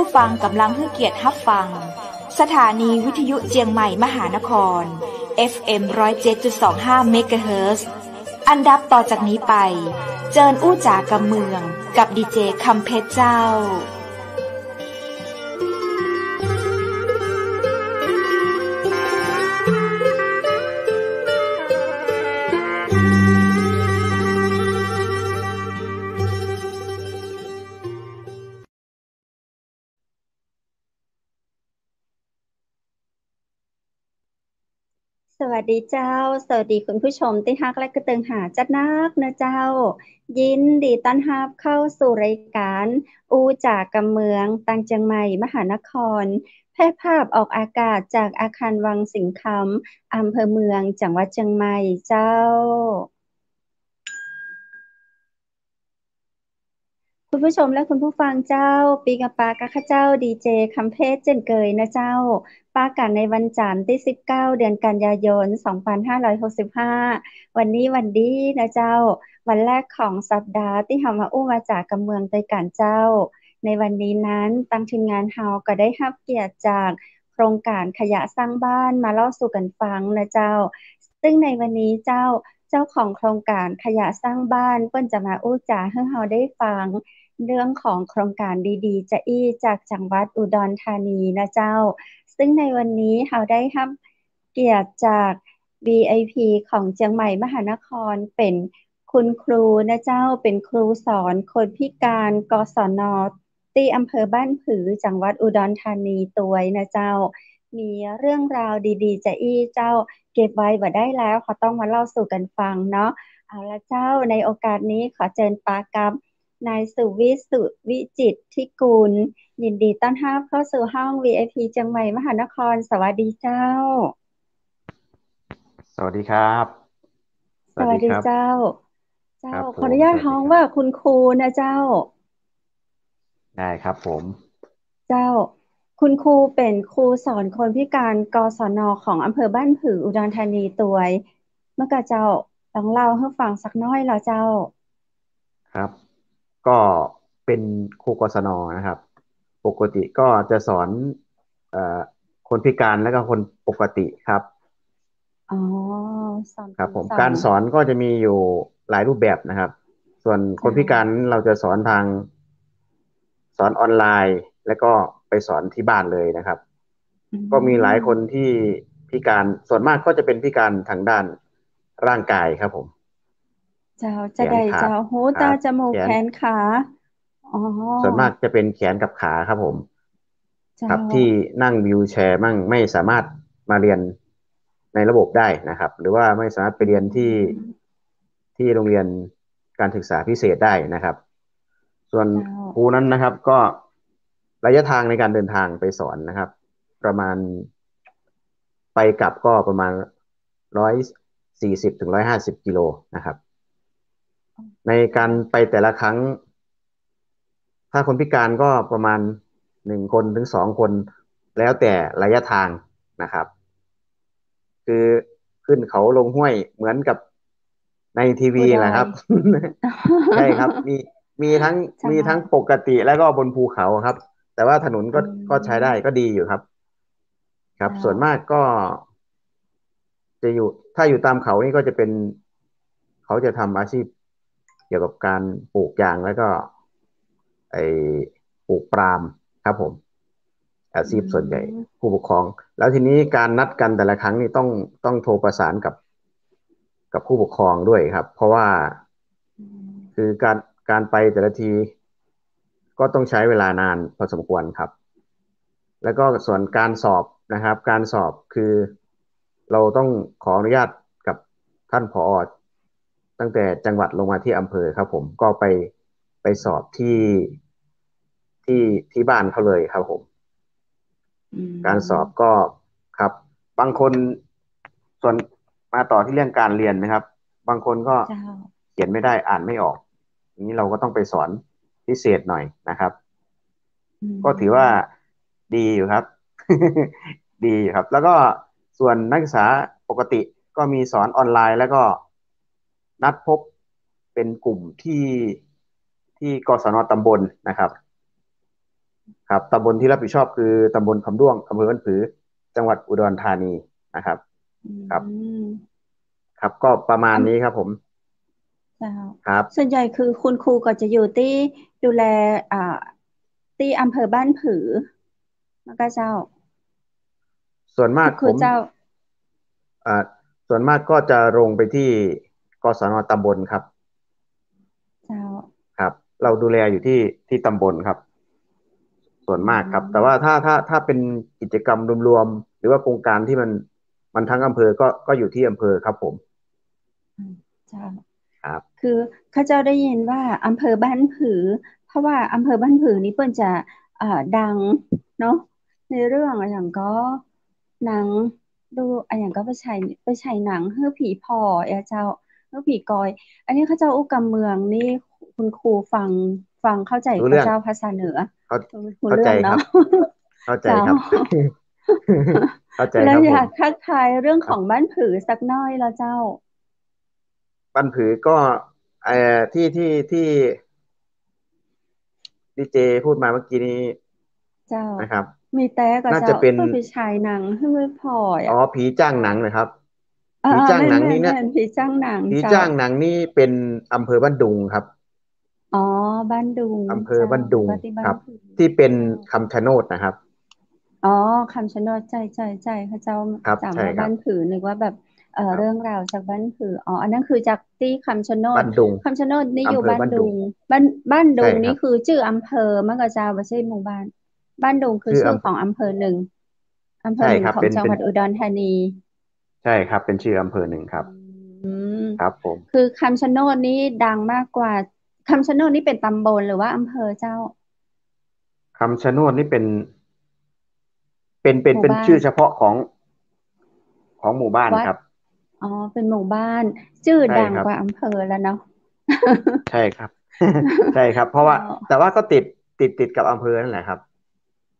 ผู้ฟังกำลังให้เกียรติรับฟังสถานีวิทยุเจียงใหม่มหานคร FM 107.25 เมกะเฮิรตซ์อันดับต่อจากนี้ไปเจิญอู้จ๋ากำเมืองกับดีเจคำเพชรเจ้าสวัสดีเจ้าสวัสดีคุณผู้ชมที่ฮักและกระเติงหาจัดนักนะเจ้ายินดีต้อนรับเข้าสู่รายการอูจากกำเมืองตังเจียงใหม่มหานครแพร่ภาพออกอากาศจากอาคารวังสิงห์คำอำเภอเมืองจังหวัดเชียงใหม่เจ้าคุณผู้ชมและคุณผู้ฟังเจ้าปีกับปากะข้าเจ้าดีเจคำเพชรเจนเกยนะเจ้าปากันในวันจันทร์ที่19เดือนกันยายน2565วันนี้วันดีนะเจ้าวันแรกของสัปดาห์ที่เฮามาอู้มาจากกำเมืองด้วยกันเจ้าในวันนี้นั้นตั้งทีมงานเฮาก็ได้รับเกียรติจากโครงการขยะสร้างบ้านมาเล่าสู่กันฟังนะเจ้าซึ่งในวันนี้เจ้าของโครงการขยะสร้างบ้านเปิ้นจะมาอู้จาให้เฮาได้ฟังเรื่องของโครงการดีๆจะอี้จากจังหวัดอุดรธานีนะเจ้าซึ่งในวันนี้เราได้รับเกียรติจาก VIP ของเชียงใหม่มหานครเป็นคุณครูนะเจ้าเป็นครูสอนคนพิการกศน.ที่อำเภอบ้านผือจังหวัดอุดรธานีตัวยนะเจ้ามีเรื่องราวดีๆจะอี้เจ้าเก็บไว้บ่ได้แล้วเขาต้องมาเล่าสู่กันฟังเนาะเอาละเจ้าในโอกาสนี้ขอเชิญปากับนายสุวิจิตรทิกูลยินดีต้อนรับเข้าสู่ห้อง VIP เชียงใหม่มหานครสวัสดีเจ้าสวัสดีครับสวัสดีเจ้าครับขออนุญาตฮ้องว่าคุณครูนะเจ้าได้ครับผมเจ้าคุณครูเป็นครูสอนคนพิการกศน.ของอำเภอบ้านผืออุดรธานีตัวยเมื่อกะเจ้าต้องเล่าให้ฟังสักน้อยแล้วเจ้าครับก็เป็นครูกศน.นะครับปกติก็จะสอนเอ่อคนพิการและก็คนปกติครับอ๋อสอนครับผมสองการสอนก็จะมีอยู่หลายรูปแบบนะครับส่วนคนพิการเราจะสอนทางสอนออนไลน์แล้วก็ไปสอนที่บ้านเลยนะครับก็มีหลายคนที่พิการส่วนมากก็จะเป็นพิการทางด้านร่างกายครับผมเจ้าจะได้เจ้าหูตาจมูกแขนแขนขาอ๋อส่วนมากจะเป็นแขนกับขาครับผมเจ้าครับที่นั่งวีลแชร์มั่งไม่สามารถมาเรียนในระบบได้นะครับหรือว่าไม่สามารถไปเรียนที่โรงเรียนการศึกษาพิเศษได้นะครับส่วนครูนั้นนะครับก็ระยะทางในการเดินทางไปสอนนะครับประมาณไปกลับก็ประมาณ140 ถึง 150 กิโลนะครับในการไปแต่ละครั้งถ้าคนพิการก็ประมาณ1 คนถึง 2 คนแล้วแต่ระยะทางนะครับคือขึ้นเขาลงห้วยเหมือนกับในทีวีแหละครับใช่ครับมีทั้งมีทั้งปกติแล้วก็บนภูเขาครับแต่ว่าถนนก็ใช้ได้ก็ดีอยู่ครับครับส่วนมากก็จะอยู่ถ้าอยู่ตามเขานี่ก็จะเป็นเขาจะทำอาชีพเกี่ยวกับการปลูกยางแล้วก็ไอปลูกปาล์มครับผมอาชีพส่วนใหญ่ผู้ปกครองแล้วทีนี้การนัดกันแต่ละครั้งนี่ต้องโทรประสานกับผู้ปกครองด้วยครับเพราะว่าคือการไปแต่ละทีก็ต้องใช้เวลานานพอสมควรครับแล้วก็ส่วนการสอบนะครับการสอบคือเราต้องขออนุญาตกับท่านผอตั้งแต่จังหวัดลงมาที่อำเภอครับผมก็ไปสอบที่ที่บ้านเขาเลยครับผมการสอบก็ครับบางคนส่วนมาต่อที่เรื่องการเรียนนะครับบางคนก็เขียนไม่ได้อ่านไม่ออกอย่างนี้เราก็ต้องไปสอนพิเศษหน่อยนะครับก็ถือว่าดีอยู่ครับ ดีอยู่ครับแล้วก็ส่วนนักศึกษาปกติก็มีสอนออนไลน์แล้วก็นัดพบเป็นกลุ่มที่กศน.ตำบลนะครับ ครับตำบลที่รับผิดชอบคือตำบลคำด้วงอำเภอบ้านผือจังหวัดอุดรธานีนะครับอืครับมครับก็ประมาณอนี้ครับผมเจ้าครับส่วนใหญ่คือคุณครูก็จะอยู่ที่ดูแลอ่าที่อำเภอบ้านผือแล้วก็เจ้าส่วนมาคุกผมณครูเจ้าอ่าส่วนมากก็จะลงไปที่กศนตำบลครับเจ้าครับเราดูแลอยู่ที่ตำบลครับส่วนอืมากครับแต่ว่ามถ้าเป็นกิจกรรมรวมๆหรือว่าโครงการที่มันทั้งอำเภอก็อยู่ที่อำเภอครับผมอืมเจ้า ครับคือข้าเจ้าได้ยินว่าอำเภอบ้านผือเพราะว่าอำเภอบ้านผือนี้เปิ้นจะดังเนาะในเรื่องอะไรอย่างก็หนังดูอะไรอย่างก็ไปฉายหนังเฮือผีพอเจ้าเฮือผีกอยอันนี้ข้าเจ้าอุกำเมืองนี่คุณครูฟังเข้าใจรู้เรื่องข้าเจ้าภาษาเหนือเข้ารู้เข้าใจเรื่องเนาะ ครับเข้า ใจเจ้า ครับเข้าใจแล้วอยากครับผมทักทายเรื่องของครับบ้านผือสักหน้อยแล้วเจ้าบ้านผือก็ที่ดีเจพูดมาเมื่อกี้นี้เจ้านะครับมีแต่ก็เจ้าน่าจะเป็นเพื่อไปฉายหนังเพื่อพออ๋ออ่ะ ผีจ้างหนังนะครับผีอ่าจ้างแม่นแม่นแม่หนังนี่นะนผีจ้างหนังผีเจ้าจ้างหนังนี่เป็นอำเภอบ้านดุงครับอ๋อบ้านดุงอำเภอเจ้าบ้านดุงนึกว่าที่ครับบ้านผือที่เป็นเจ้าคำชะโนดนะครับอ๋อคำชะโนดใจเขาเจ้าครับจำใช่ครับว่าบ้านผือนึกว่าแบบครับเรื่องราวจากบ้านผืออ๋ออันนั้นคือจากที่คำชะโนดบ้านดุงคำชะโนดนี่ออำยู่เภอบ้านดุงบ้านดุงบ้านดุงใช่ครับนี่คือชื่ออำเภอมันก็เจ้าไม่ใช่หมู่บ้านบ้านดุงคือชื่อชื่อของอำเภอหนึ่งอำเภอใช่หนึ่งครับเป็นเป็นของจังหวัดอุดรธานีใช่ครับเป็นชื่ออำเภอหนึ่งครับอืมครับผม คือคำชะโนดนี่ดังมากกว่าคำชะโนดนี่เป็นตำบลหรือว่าอำเภอเจ้า คำชะโนดนี่เป็นหมู่บ้านชื่อเฉพาะของหมู่บ้านวัดครับอ๋อเป็นหมู่บ้านชื่อใช่ครับดังกว่าอำเภอแล้วเนาะ ใช่ครับใช่ครับเพราะเจ้าว่าแต่ว่าก็ติดกับอำเภอนั่นแหละครับ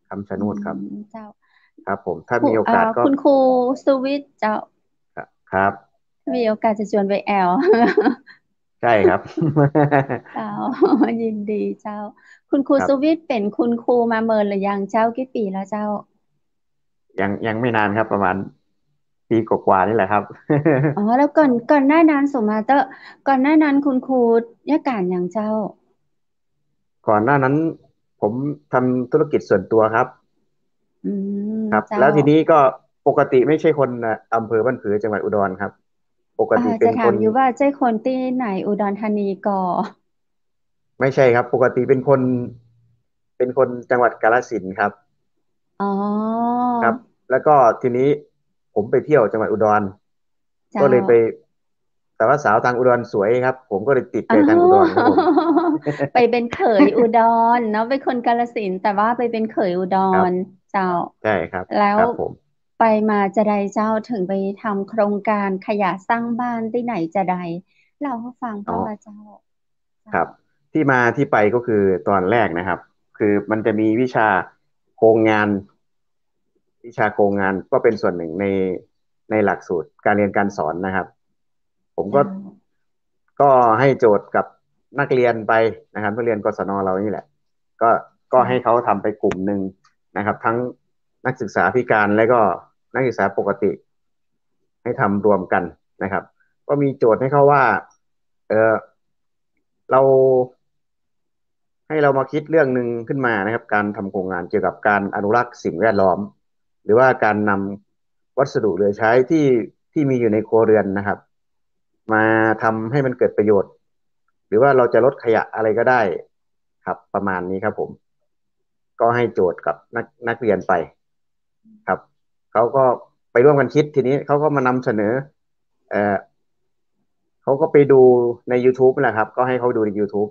คำชะอืโนดครับมเจ้าครับผมถ้าครูมีโอกาสก็คุณครูสุวิทย์เจ้าครับมีโอกาสจะชวนไปแอล ใช่ครับ เจ้ายินดีเจ้าคุณครูครับสุวิทย์เป็นคุณครูมาเมินหรือยังเจ้ากี่ปีแล้วเจ้ายังไม่นานครับประมาณปีกว่าๆนี่แหละครับ อ๋อแล้วก่อนหน้านั้นสมมาเตอร์ก่อนหน้านั้นคุณครูยการอย่างเจ้าก่อนหน้านั้นผมทำธุรกิจส่วนตัวครับอืมครับเจ้าแล้วทีนี้ก็ปกติไม่ใช่คนอำเภอบ้านผือจังหวัดอุดรครับปกติเป็จะนคน ถามอยู่ว่าเจ้าคนที่ไหนอุดรธานีก่อ ไม่ใช่ครับปกติเป็นคนจังหวัดกาฬสินธุ์ครับอ๋อครับแล้วก็ทีนี้ผมไปเที่ยวจังหวัดอุดรเจ้าก็เลยไปแต่ว่าสาวทางอุดรสวยครับผมก็เลยติดอ๋ใจทางอุดรครับผม อไปเป็นเขยอุดรเนาะเป็นคนกาฬสินธุ์แต่ว่าไปเป็นเขยอุด ครับรเจ้าใช่ครับแล้วครับผมไปมาจะใดเจ้าถึงไปทำโครงการขยะสร้างบ้านที่ไหนจะใดเราก็ฟังเพอ๋อราะว่าเจ้าเจ้าครับที่มาที่ไปก็คือตอนแรกนะครับคือมันจะมีวิชาโครงงานก็เป็นส่วนหนึ่งในหลักสูตรการเรียนการสอนนะครับผมก็ เจ้าก็ให้โจทย์กับนักเรียนไปนะครับนักเรียนกศนเรานี่แหละก็ก็เจ้าให้เขาทำไปกลุ่มหนึ่งนะครับทั้งนักศึกษาพิการและก็นักศึกษาปกติให้ทำรวมกันนะครับก็มีโจทย์ให้เขาว่าเออเราให้เรามาคิดเรื่องหนึ่งขึ้นมานะครับการทำโครงงานเกี่ยวกับการอนุรักษ์สิ่งแวดล้อมหรือว่าการนำวัสดุเหลือใช้ที่มีอยู่ในครัวเรือนนะครับ มาทำให้มันเกิดประโยชน์หรือว่าเราจะลดขยะอะไรก็ได้ครับประมาณนี้ครับผมก็ให้โจทย์กับนักเรียนไปครับเขาก็ไปร่วมกันคิดทีนี้เขาก็มานำเสนอเอ่อเขาก็ไปดูใน YouTube นั่นแหละครับก็ให้เขาดูใน YouTube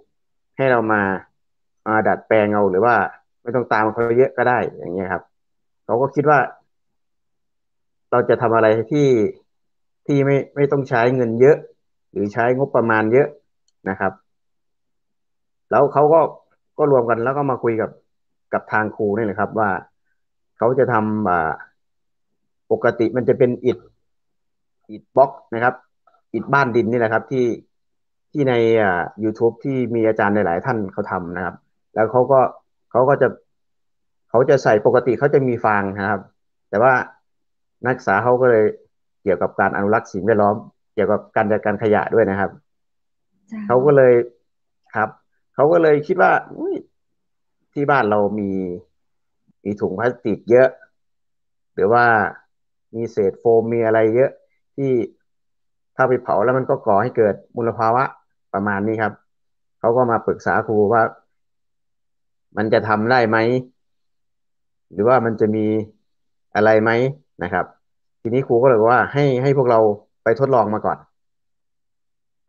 ให้เรามาดัดแปลงเอาหรือว่าไม่ต้องตามเขาเยอะก็ได้อย่างเงี้ยครับเขาก็คิดว่าเราจะทำอะไรที่ไม่ต้องใช้เงินเยอะหรือใช้งบประมาณเยอะนะครับ แล้วเขาก็รวมกันแล้วก็มาคุยกับทางครูนี่แหละครับว่าเขาจะทำปกติมันจะเป็นอิฐบล็อกนะครับอิฐบ้านดินนี่แหละครับที่ในYouTube ที่มีอาจารย์หลายๆท่านเขาทำนะครับแล้วเขาก็จะ เขาจะใส่ปกติเขาจะมีฟางนะครับแต่ว่านักศึกษาเขาก็เลยเกี่ยวกับการอนุรักษ์สิ่งแวดล้อมเกี่ยวกับการจัดการขยะด้วยนะครับเจ้าเขาก็เลยครับเขาก็เลยคิดว่าอุ๊ยที่บ้านเรามีถุงพลาสติกเยอะหรือว่ามีเศษโฟมมีอะไรเยอะที่ถ้าไปเผาแล้วมันก็ก่อให้เกิดมลภาวะประมาณนี้ครับเขาก็มาปรึกษาครูว่ามันจะทำได้ไหมหรือว่ามันจะมีอะไรไหมนะครับทีนี้ครูก็เลยบอกว่าให้พวกเราไปทดลองมาก่อน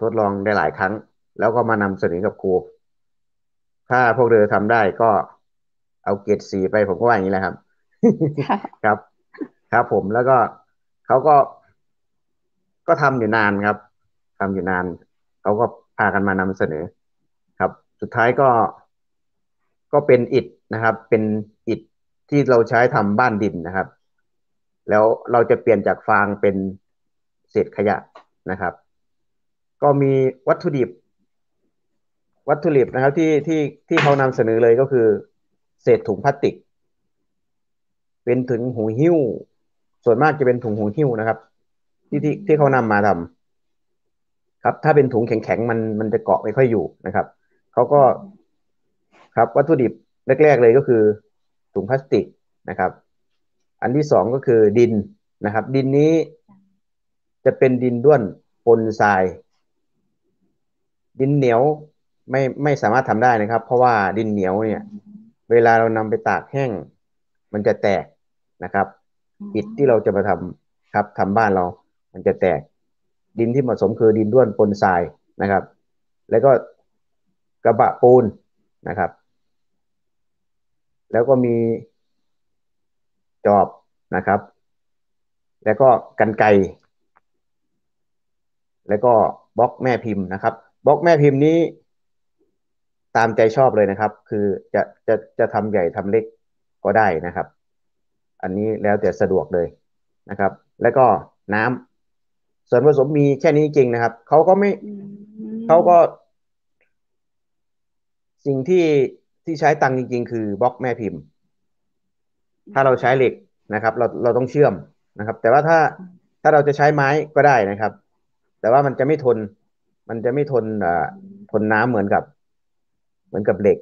ทดลองได้หลายครั้งแล้วก็มานำเสนอกับครูถ้าพวกเธอทำได้ก็เอาเกรด4ไปผมก็ว่าอย่างนี้แหละครับ เจ้า ครับครับผมแล้วก็เขาก็ทำอยู่นานครับทำอยู่นานเขาก็พากันมานำเสนอครับสุดท้ายก็เป็นอิฐนะครับเป็นอิฐที่เราใช้ทำบ้านดินนะครับแล้วเราจะเปลี่ยนจากฟางเป็นเศษขยะนะครับก็มีวัตถุดิบนะครับที่เขานำเสนอเลยก็คือเศษถุงพลาสติกเป็นถุงหูหิ้วส่วนมากจะเป็นถุงหูหิ้วนะครับที่เขานำมาทำครับถ้าเป็นถุงแข็งๆมันจะเกาะไม่ค่อยอยู่นะครับเขาก็ครับวัตถุดิบแรกๆเลยก็คือถุงพลาสติกนะครับอันที่สองก็คือดินนะครับดินนี้จะเป็นดินด้วนปนทรายดินเหนียวไม่สามารถทำได้นะครับเพราะว่าดินเหนียวเนี่ยเวลาเรานำไปตากแห้งมันจะแตกนะครับอิฐที่เราจะมาทำครับทำบ้านเรามันจะแตกดินที่เหมาะสมคือดินด้วนปนทรายนะครับแล้วก็กระบะปูนนะครับแล้วก็มีจอบนะครับแล้วก็กรรไกรแล้วก็บล็อกแม่พิมพ์นะครับบล็อกแม่พิมพ์นี้ตามใจชอบเลยนะครับคือจะทำใหญ่ทำเล็กก็ได้นะครับอันนี้แล้วแต่สะดวกเลยนะครับแล้วก็น้ำส่วนผสมมีแค่นี้จริงนะครับเขาก็สิ่งที่ใช้ตังค์จริงๆคือบล็อกแม่พิมพ์ถ้าเราใช้เหล็กนะครับเราต้องเชื่อมนะครับแต่ว่าถ้าเราจะใช้ไม้ก็ได้นะครับแต่ว่ามันจะไม่ทนทนน้ำเหมือนกับเหล็ก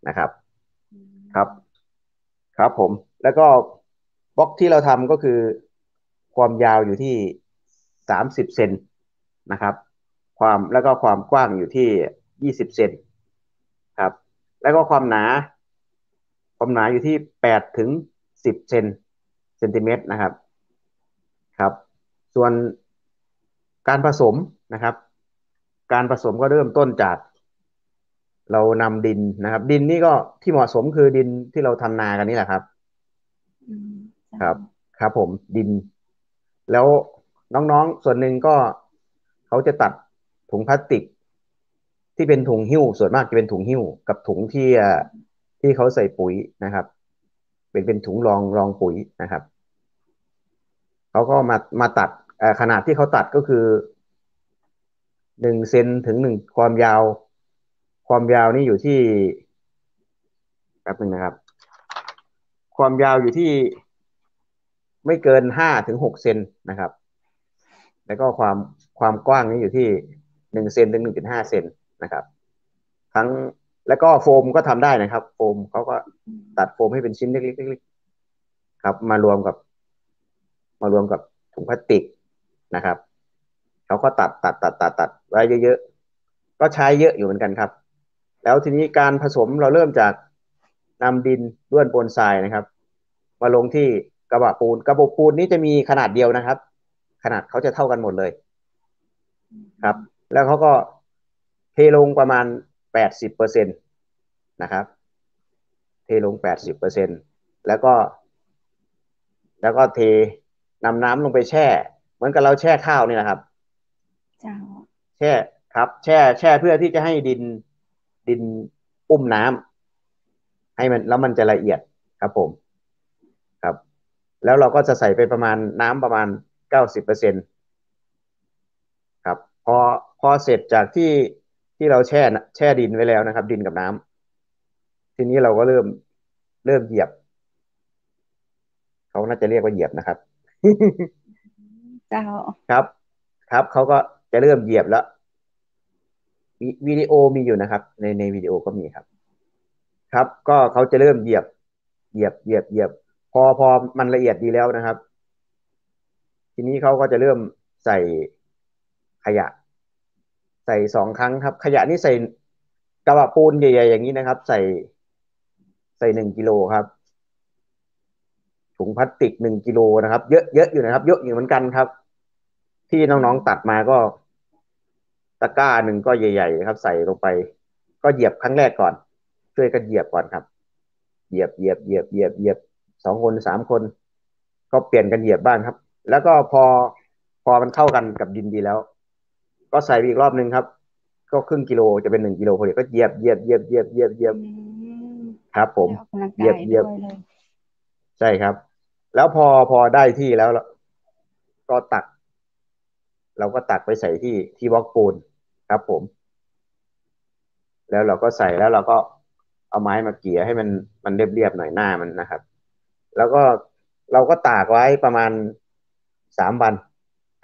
นะครับครับครับผมแล้วก็บล็อกที่เราทำก็คือความยาวอยู่ที่30 เซนนะครับแล้วก็ความกว้างอยู่ที่20 เซนครับแล้วก็ความหนาอยู่ที่8 ถึง 10 เซนติเมตรนะครับครับส่วนการผสมนะครับการผสมก็เริ่มต้นจากเรานำดินนะครับดินนี่ก็ที่เหมาะสมคือดินที่เราทำนากันนี่แหละครับครับครับผมดินแล้วน้องๆส่วนหนึ่งก็เขาจะตัดถุงพลาสติกที่เป็นถุงหิ้วส่วนมากจะเป็นถุงหิ้วกับถุงที่เขาใส่ปุ๋ยนะครับเป็นถุงรองปุ๋ยนะครับเขาก็มาตัดขนาดที่เขาตัดก็คือ1 เซนถึงความยาวนี่อยู่ที่แป๊บนึงนะครับความยาวอยู่ที่ไม่เกิน5 ถึง 6 เซนนะครับแล้วก็ความกว้างนี่อยู่ที่1 เซนถึง1.5 เซนนะครับทั้งแล้วก็โฟมก็ทำได้นะครับโฟมเขาก็ตัดโฟมให้เป็นชิ้นเล็กๆครับมารวมกับถุงพลาสติกนะครับเขาก็ตัดไว้เยอะๆก็ใช้เยอะอยู่เหมือนกันครับแล้วทีนี้การผสมเราเริ่มจากนำดินด้วนปนทรายนะครับมาลงที่กระบะปูนนี้จะมีขนาดเดียวนะครับขนาดเขาจะเท่ากันหมดเลยครับแล้วเขาก็เทลงประมาณ80%นะครับเทลง80%แล้วก็แล้วก็นำน้ำลงไปแช่เหมือนกับเราแช่ข้าวนี่นะครับเจ้าแช่ครับแช่เพื่อที่จะให้ดินอุ้มน้ำให้มันแล้วมันจะละเอียดครับผมครับแล้วเราก็จะใส่ไปประมาณน้ำประมาณ90%ครับพอเสร็จจากที่เราแช่ดินไว้แล้วนะครับดินกับน้ำทีนี้เราก็เริ่มเหยียบ เขาน่าจะเรียกว่าเหยียบนะครับ เจ้าครับครับเขาก็จะเริ่มเหยียบแล้ววิดีโอมีอยู่นะครับในวิดีโอก็มีครับครับก็เขาจะเริ่มเหยียบพอมันละเอียดดีแล้วนะครับทีนี้เขาก็จะเริ่มใส่ขยะใส่2 ครั้งครับขยะนี่ใส่กระบะปูนใหญ่ๆอย่างนี้นะครับใส่1 กิโลครับถุงพลาสติก1 กิโลนะครับเยอะอยู่นะครับเยอะอยู่เหมือนกันครับที่น้องๆตัดมาก็ตะกร้าหนึ่งก็ใหญ่ๆนะครับใส่ลงไปก็เหยียบครั้งแรกก่อนช่วยกันเหยียบก่อนครับเหยียบ2 คน 3 คนก็เปลี่ยนกันเหยียบบ้างครับแล้วก็พอมันเข้ากันกับดินดีแล้วก็ใส่ไปอีกรอบหนึ่งครับก็ครึ่ง กิโลจะเป็น1 กิโลพอดีก็เหยียบครับผมได้ออกกำลังเหยียกายบเหยียบด้วยเลยใช่ครับแล้วพอได้ที่แล้วก็ตักเราก็ตักไปใส่ที่บล็อกปูนครับผมแล้วเราก็ใส่แล้วเราก็เอาไม้มาเกี่ยให้มันเรียบๆหน่อยหน้ามันนะครับแล้วก็เราก็ตากไว้ประมาณ3 วัน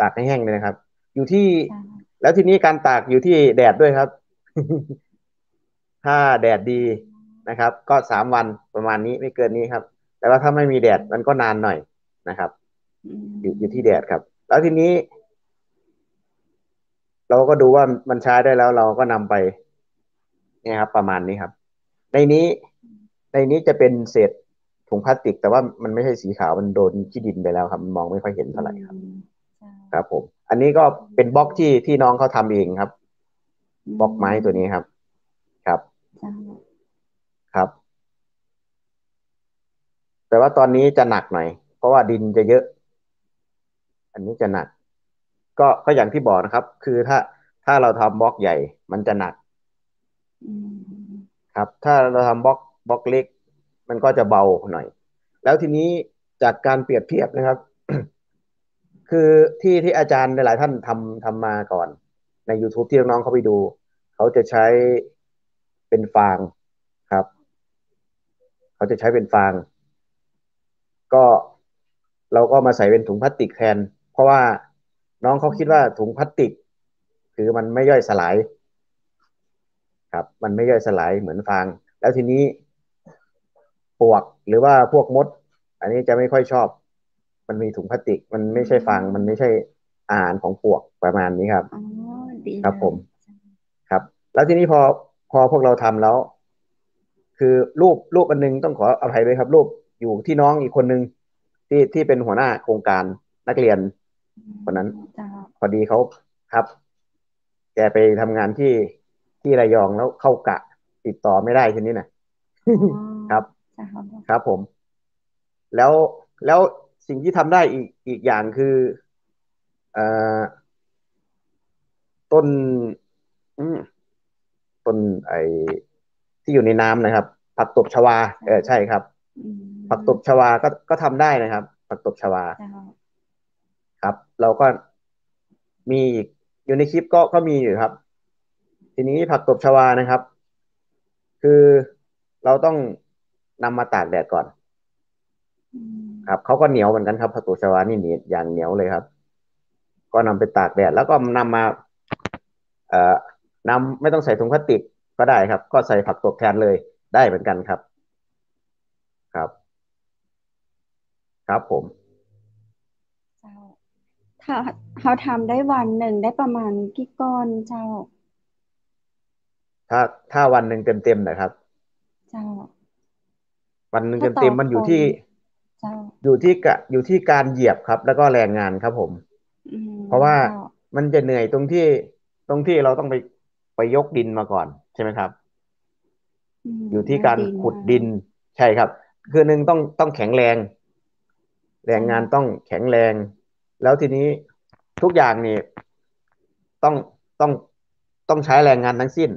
ตากให้แห้งเลยนะครับอยู่ที่เจ้าแล้วทีนี้การตากอยู่ที่แดดด้วยครับถ้าแดดดีนะครับก็3 วันประมาณนี้ไม่เกินนี้ครับแต่ว่าถ้าไม่มีแดดมันก็นานหน่อยนะครับอือยู่ที่แดดมครับแล้วทีนี้เราก็ดูว่ามันใช้ได้แล้วเราก็นำไปเนี่ยครับประมาณนี้ครับในนี้ในนี้จะเป็นเศษถุงพลาสติกแต่ว่ามันไม่ใช่สีขาวมันโดนขี้ดินไปแล้วครับมันมองไม่ค่อยเห็นอืเท่าไหร่ครับมเจ้าครับผมอันนี้ก็เป็นบล็อกที่น้องเขาทำเองครับอืบล็อกไม้ตัวนี้คมรับครับเจ้าครับแต่ว่าตอนนี้จะหนักหน่อยเพราะว่าดินจะเยอะอันนี้จะหนักก็อย่างที่บอกนะครับคือถ้าเราทำบล็อกใหญ่มันจะหนัก อืมครับถ้าเราทำบล็อกเล็กมันก็จะเบาหน่อยแล้วทีนี้จากการเปรียบเทียบนะครับคือที่อาจารย์หลายๆท่านทำมาก่อนใน YouTube ที่น้องๆเขาไปดูเขาจะใช้เป็นฟางครับเขาจะใช้เป็นฟางก็เราก็มาใส่เป็นถุงพลาสติกแทนเพราะว่าน้องเขาคิดว่าถุงพลาสติกคือมันไม่ย่อยสลายครับมันไม่ย่อยสลายเหมือนฟางแล้วทีนี้ ปลวกหรือว่าพวกมดอันนี้จะไม่ค่อยชอบมันมีถุงพลาสติกมันอืไม่ใช่ฟางมันไม่มใช่อาหารของปลวกประมาณนี้ครับอ๋อดีเลยครับผมครับแล้วทีนี้พอพวกเราทำแล้วคือรูปอันนึงต้องขออภัยด้วยครับรูปอยู่ที่น้องอีกคนนึงที่เป็นหัวหน้าโครงการนักเรียนอืคนนั้นมเจ้าพอดีเขาครับแกไปทำงานที่ระยองแล้วเข้ากะติดต่อไม่ได้ทีนี้นะ อ๋อ ครับเจ้าครับผม แล้วแล้วสิ่งที่ทำได้อีกอย่างคือเอ่อต้นอืมต้นไอ้ที่อยู่ในน้ำนะครับผักตบชวาเจ้าใช่ครับอืผักตมบชวาก็ทำได้นะครับผักตบชวาเจ้าครับเราก็มีอีกอยู่ในคลิปก็มีอยู่ครับทีนี้ผักตบชวานะครับคือเราต้องนำมาตากแดดก่อนอืครับมเขาก็เหนียวเหมือนกันครับผักตบชวานี่เหนียวอย่างเหนียวเลยครับก็นำไปตากแดดแล้วก็นำมา เอ่อนไม่ต้องใส่ถุงพลาสติกก็ได้ครับก็ใส่ผักตบแทนเลยได้เหมือนกันครับครับครับผมเจ้าถ้าเขาทำได้วันหนึ่งได้ประมาณกี่ก้อนเจ้าถ้าถ้าวันหนึ่งเต็มนะครับเจ้าวันหนึ่งถ้าต่อเต็มมันคนเจ้าอยู่ที่การเหยียบครับแล้วก็แรงงานครับผมอืมเพราะว่าเจ้ามันจะเหนื่อยตรงที่เราต้องไปยกดินมาก่อนใช่ไหมครับอืมอยู่ที่เอาการดินมาขุดดินใช่ครับคือหนึ่งต้องแข็งแรงแรงเจ้างานต้องแข็งแรงแล้วทีนี้ทุกอย่างนี่ต้องต้องต้องใช้แรงงานทั้งสิ้น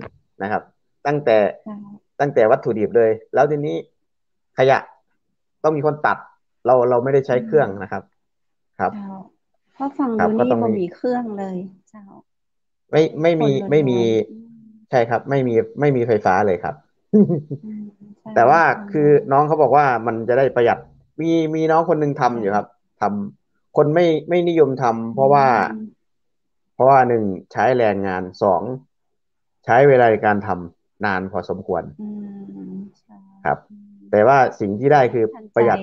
นะครับตั้งแต่เจ้าตั้งแต่วัตถุดิบเลยแล้วทีนี้ขยะต้องมีคนตัดเราไม่ได้อืใช้เครื่องนะคมรับครับเจ้าเพราะฟังครัดูนี่บก็ต้องมีบ่มีเครื่องเลยเจ้าไม่มีคนไม่มีล้วนๆอืมใช่ครับไม่มีไฟฟ้าเลยครับ อืมใช่แต่ว่าฟังคือแล้วน้องเขาบอกว่ามันจะได้ประหยัด มีน้องคนหนึ่งทำอยู่ครับทำคนไม่นิยมทำอืมเพราะว่าหนึ่งใช้แรงงานสองใช้เวลาในการทำนานพอสมควรอืมใช่ครับอืมแต่ว่าสิ่งที่ได้คือทันใจประหยัด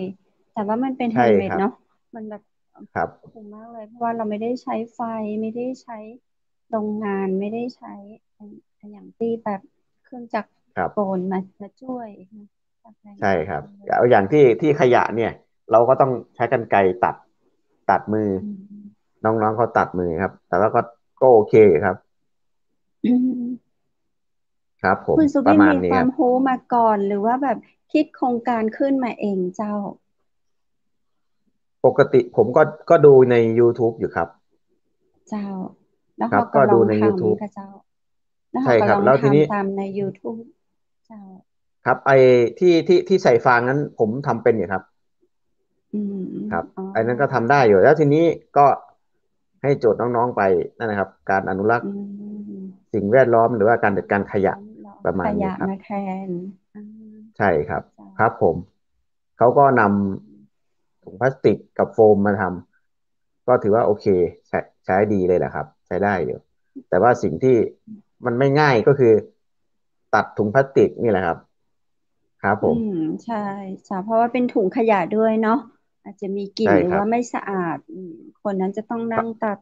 แต่ว่ามันเป็นแฮใช่ครับนด์เมดเนาะมันแบบครับคุ้มมากเลยเพราะว่าเราไม่ได้ใช้ไฟไม่ได้ใช้โรงงานไม่ได้ใช้อย่างที่แบบเครื่องจักรครับกลมาช่วยนะจากแรงใช่งานครับเลยเอาอย่างที่ขยะเนี่ยเราก็ต้องใช้กรรไกรตัดมืออืมน้องๆเขาตัดมือครับแต่ว่าก็โอเคครับอืมครับผมคุณสุประบินมีคมาณนี้ครับวามรู้มาก่อนหรือว่าแบบคิดโครงการขึ้นมาเองเจ้าปกติผมก็ดูใน YouTube อยู่ครับเจ้าแล้วครับเขาก็ลองก็ดูใน ทำ YouTube กับเจ้าแล้วใช่ครับเขาก็ลองแล้วทีนี้ ทำตามใน YouTube เจ้าครับไอ้ที่ใส่ฟางนั้นผมทำเป็นอยู่ครับอืมครับอ๋อไอ้นั้นก็ทำได้เจ้าอยู่แล้วทีนี้ก็ให้โจทย์น้องๆไปนั่นนะครับการอนุรักอืษ์มสิ่งแวดล้อมหรือว่าการจัดการขยะล้อมล้อมประขมาณนี้ครับยะมาแทนอ่าใช่ครับเจ้าครับผมเขาก็นำถุงพลาสติกกับโฟมมาทำก็ถือว่าโอเคใช้ดีเลยแหละครับใช้ได้อยู่แต่ว่าสิ่งที่มันไม่ง่ายก็คือตัดถุงพลาสติกนี่แหละครับครับผมอืมใช่ใช่เพราะว่าเป็นถุงขยะด้วยเนาะอาจจะมีกลิ่นใช่ครับ หรือว่าไม่สะอาดคนนั้นจะต้องนั่งตัด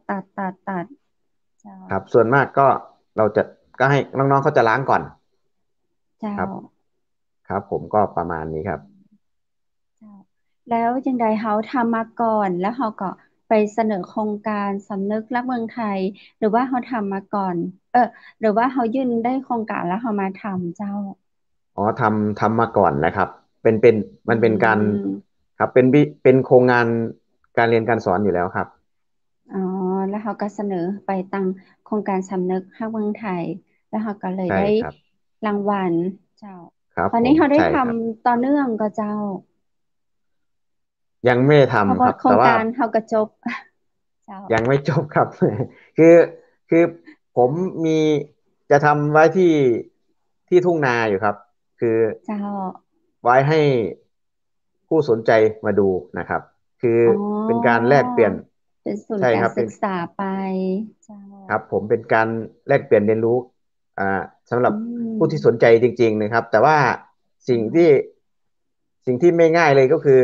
เจ้าครับส่วนมากก็เราจะก็ให้น้องๆเขาจะล้างก่อนเจ้า ครับครับผมก็ประมาณนี้ครับเจ้าแล้วจังใดเขาทำมาก่อนแล้วเขาก็ไปเสนอโครงการสำนึกรักเมืองไทยหรือว่าเขาทำมาก่อนหรือว่าเขายื่นได้โครงการแล้วเขามาทำเจ้าอ๋อทำมาก่อนนะครับเป็นอืมันเป็นการมครับเป็นโครงงานการเรียนการสอนอยู่แล้วครับอ๋อแล้วเขาก็เสนอไปตั้งโครงการสำนึกรักเมืองไทยแล้วเขาก็เลยใช่ได้ครับรางวัลเจ้าครับตอนผมนี้เขาได้ทใช่ครับำต่อเนื่องก็เจ้ายังไม่ได้เพราะทำคว่าโครงรับแต่ว่าการเขาก็จบเจ้ายังไม่จบครับคือคือผมมีจะทำไว้ที่ทุ่งนาอยู่ครับคือเจ้าไว้ให้ผู้สนใจมาดูนะครับคืออ๋เป็นอการแลกเปลี่ยนเป็นศูนใช่ย์การครับเป็น ศึกษาไปเจ้า ครับผมเป็นการแลกเปลี่ยนเรียนรู้อ่าสำหรัอืบผู้ที่สนใจมจริงๆนะครับแต่ว่าสิ่งที่เจ้าสิ่งที่ไม่ง่ายเลยก็คือ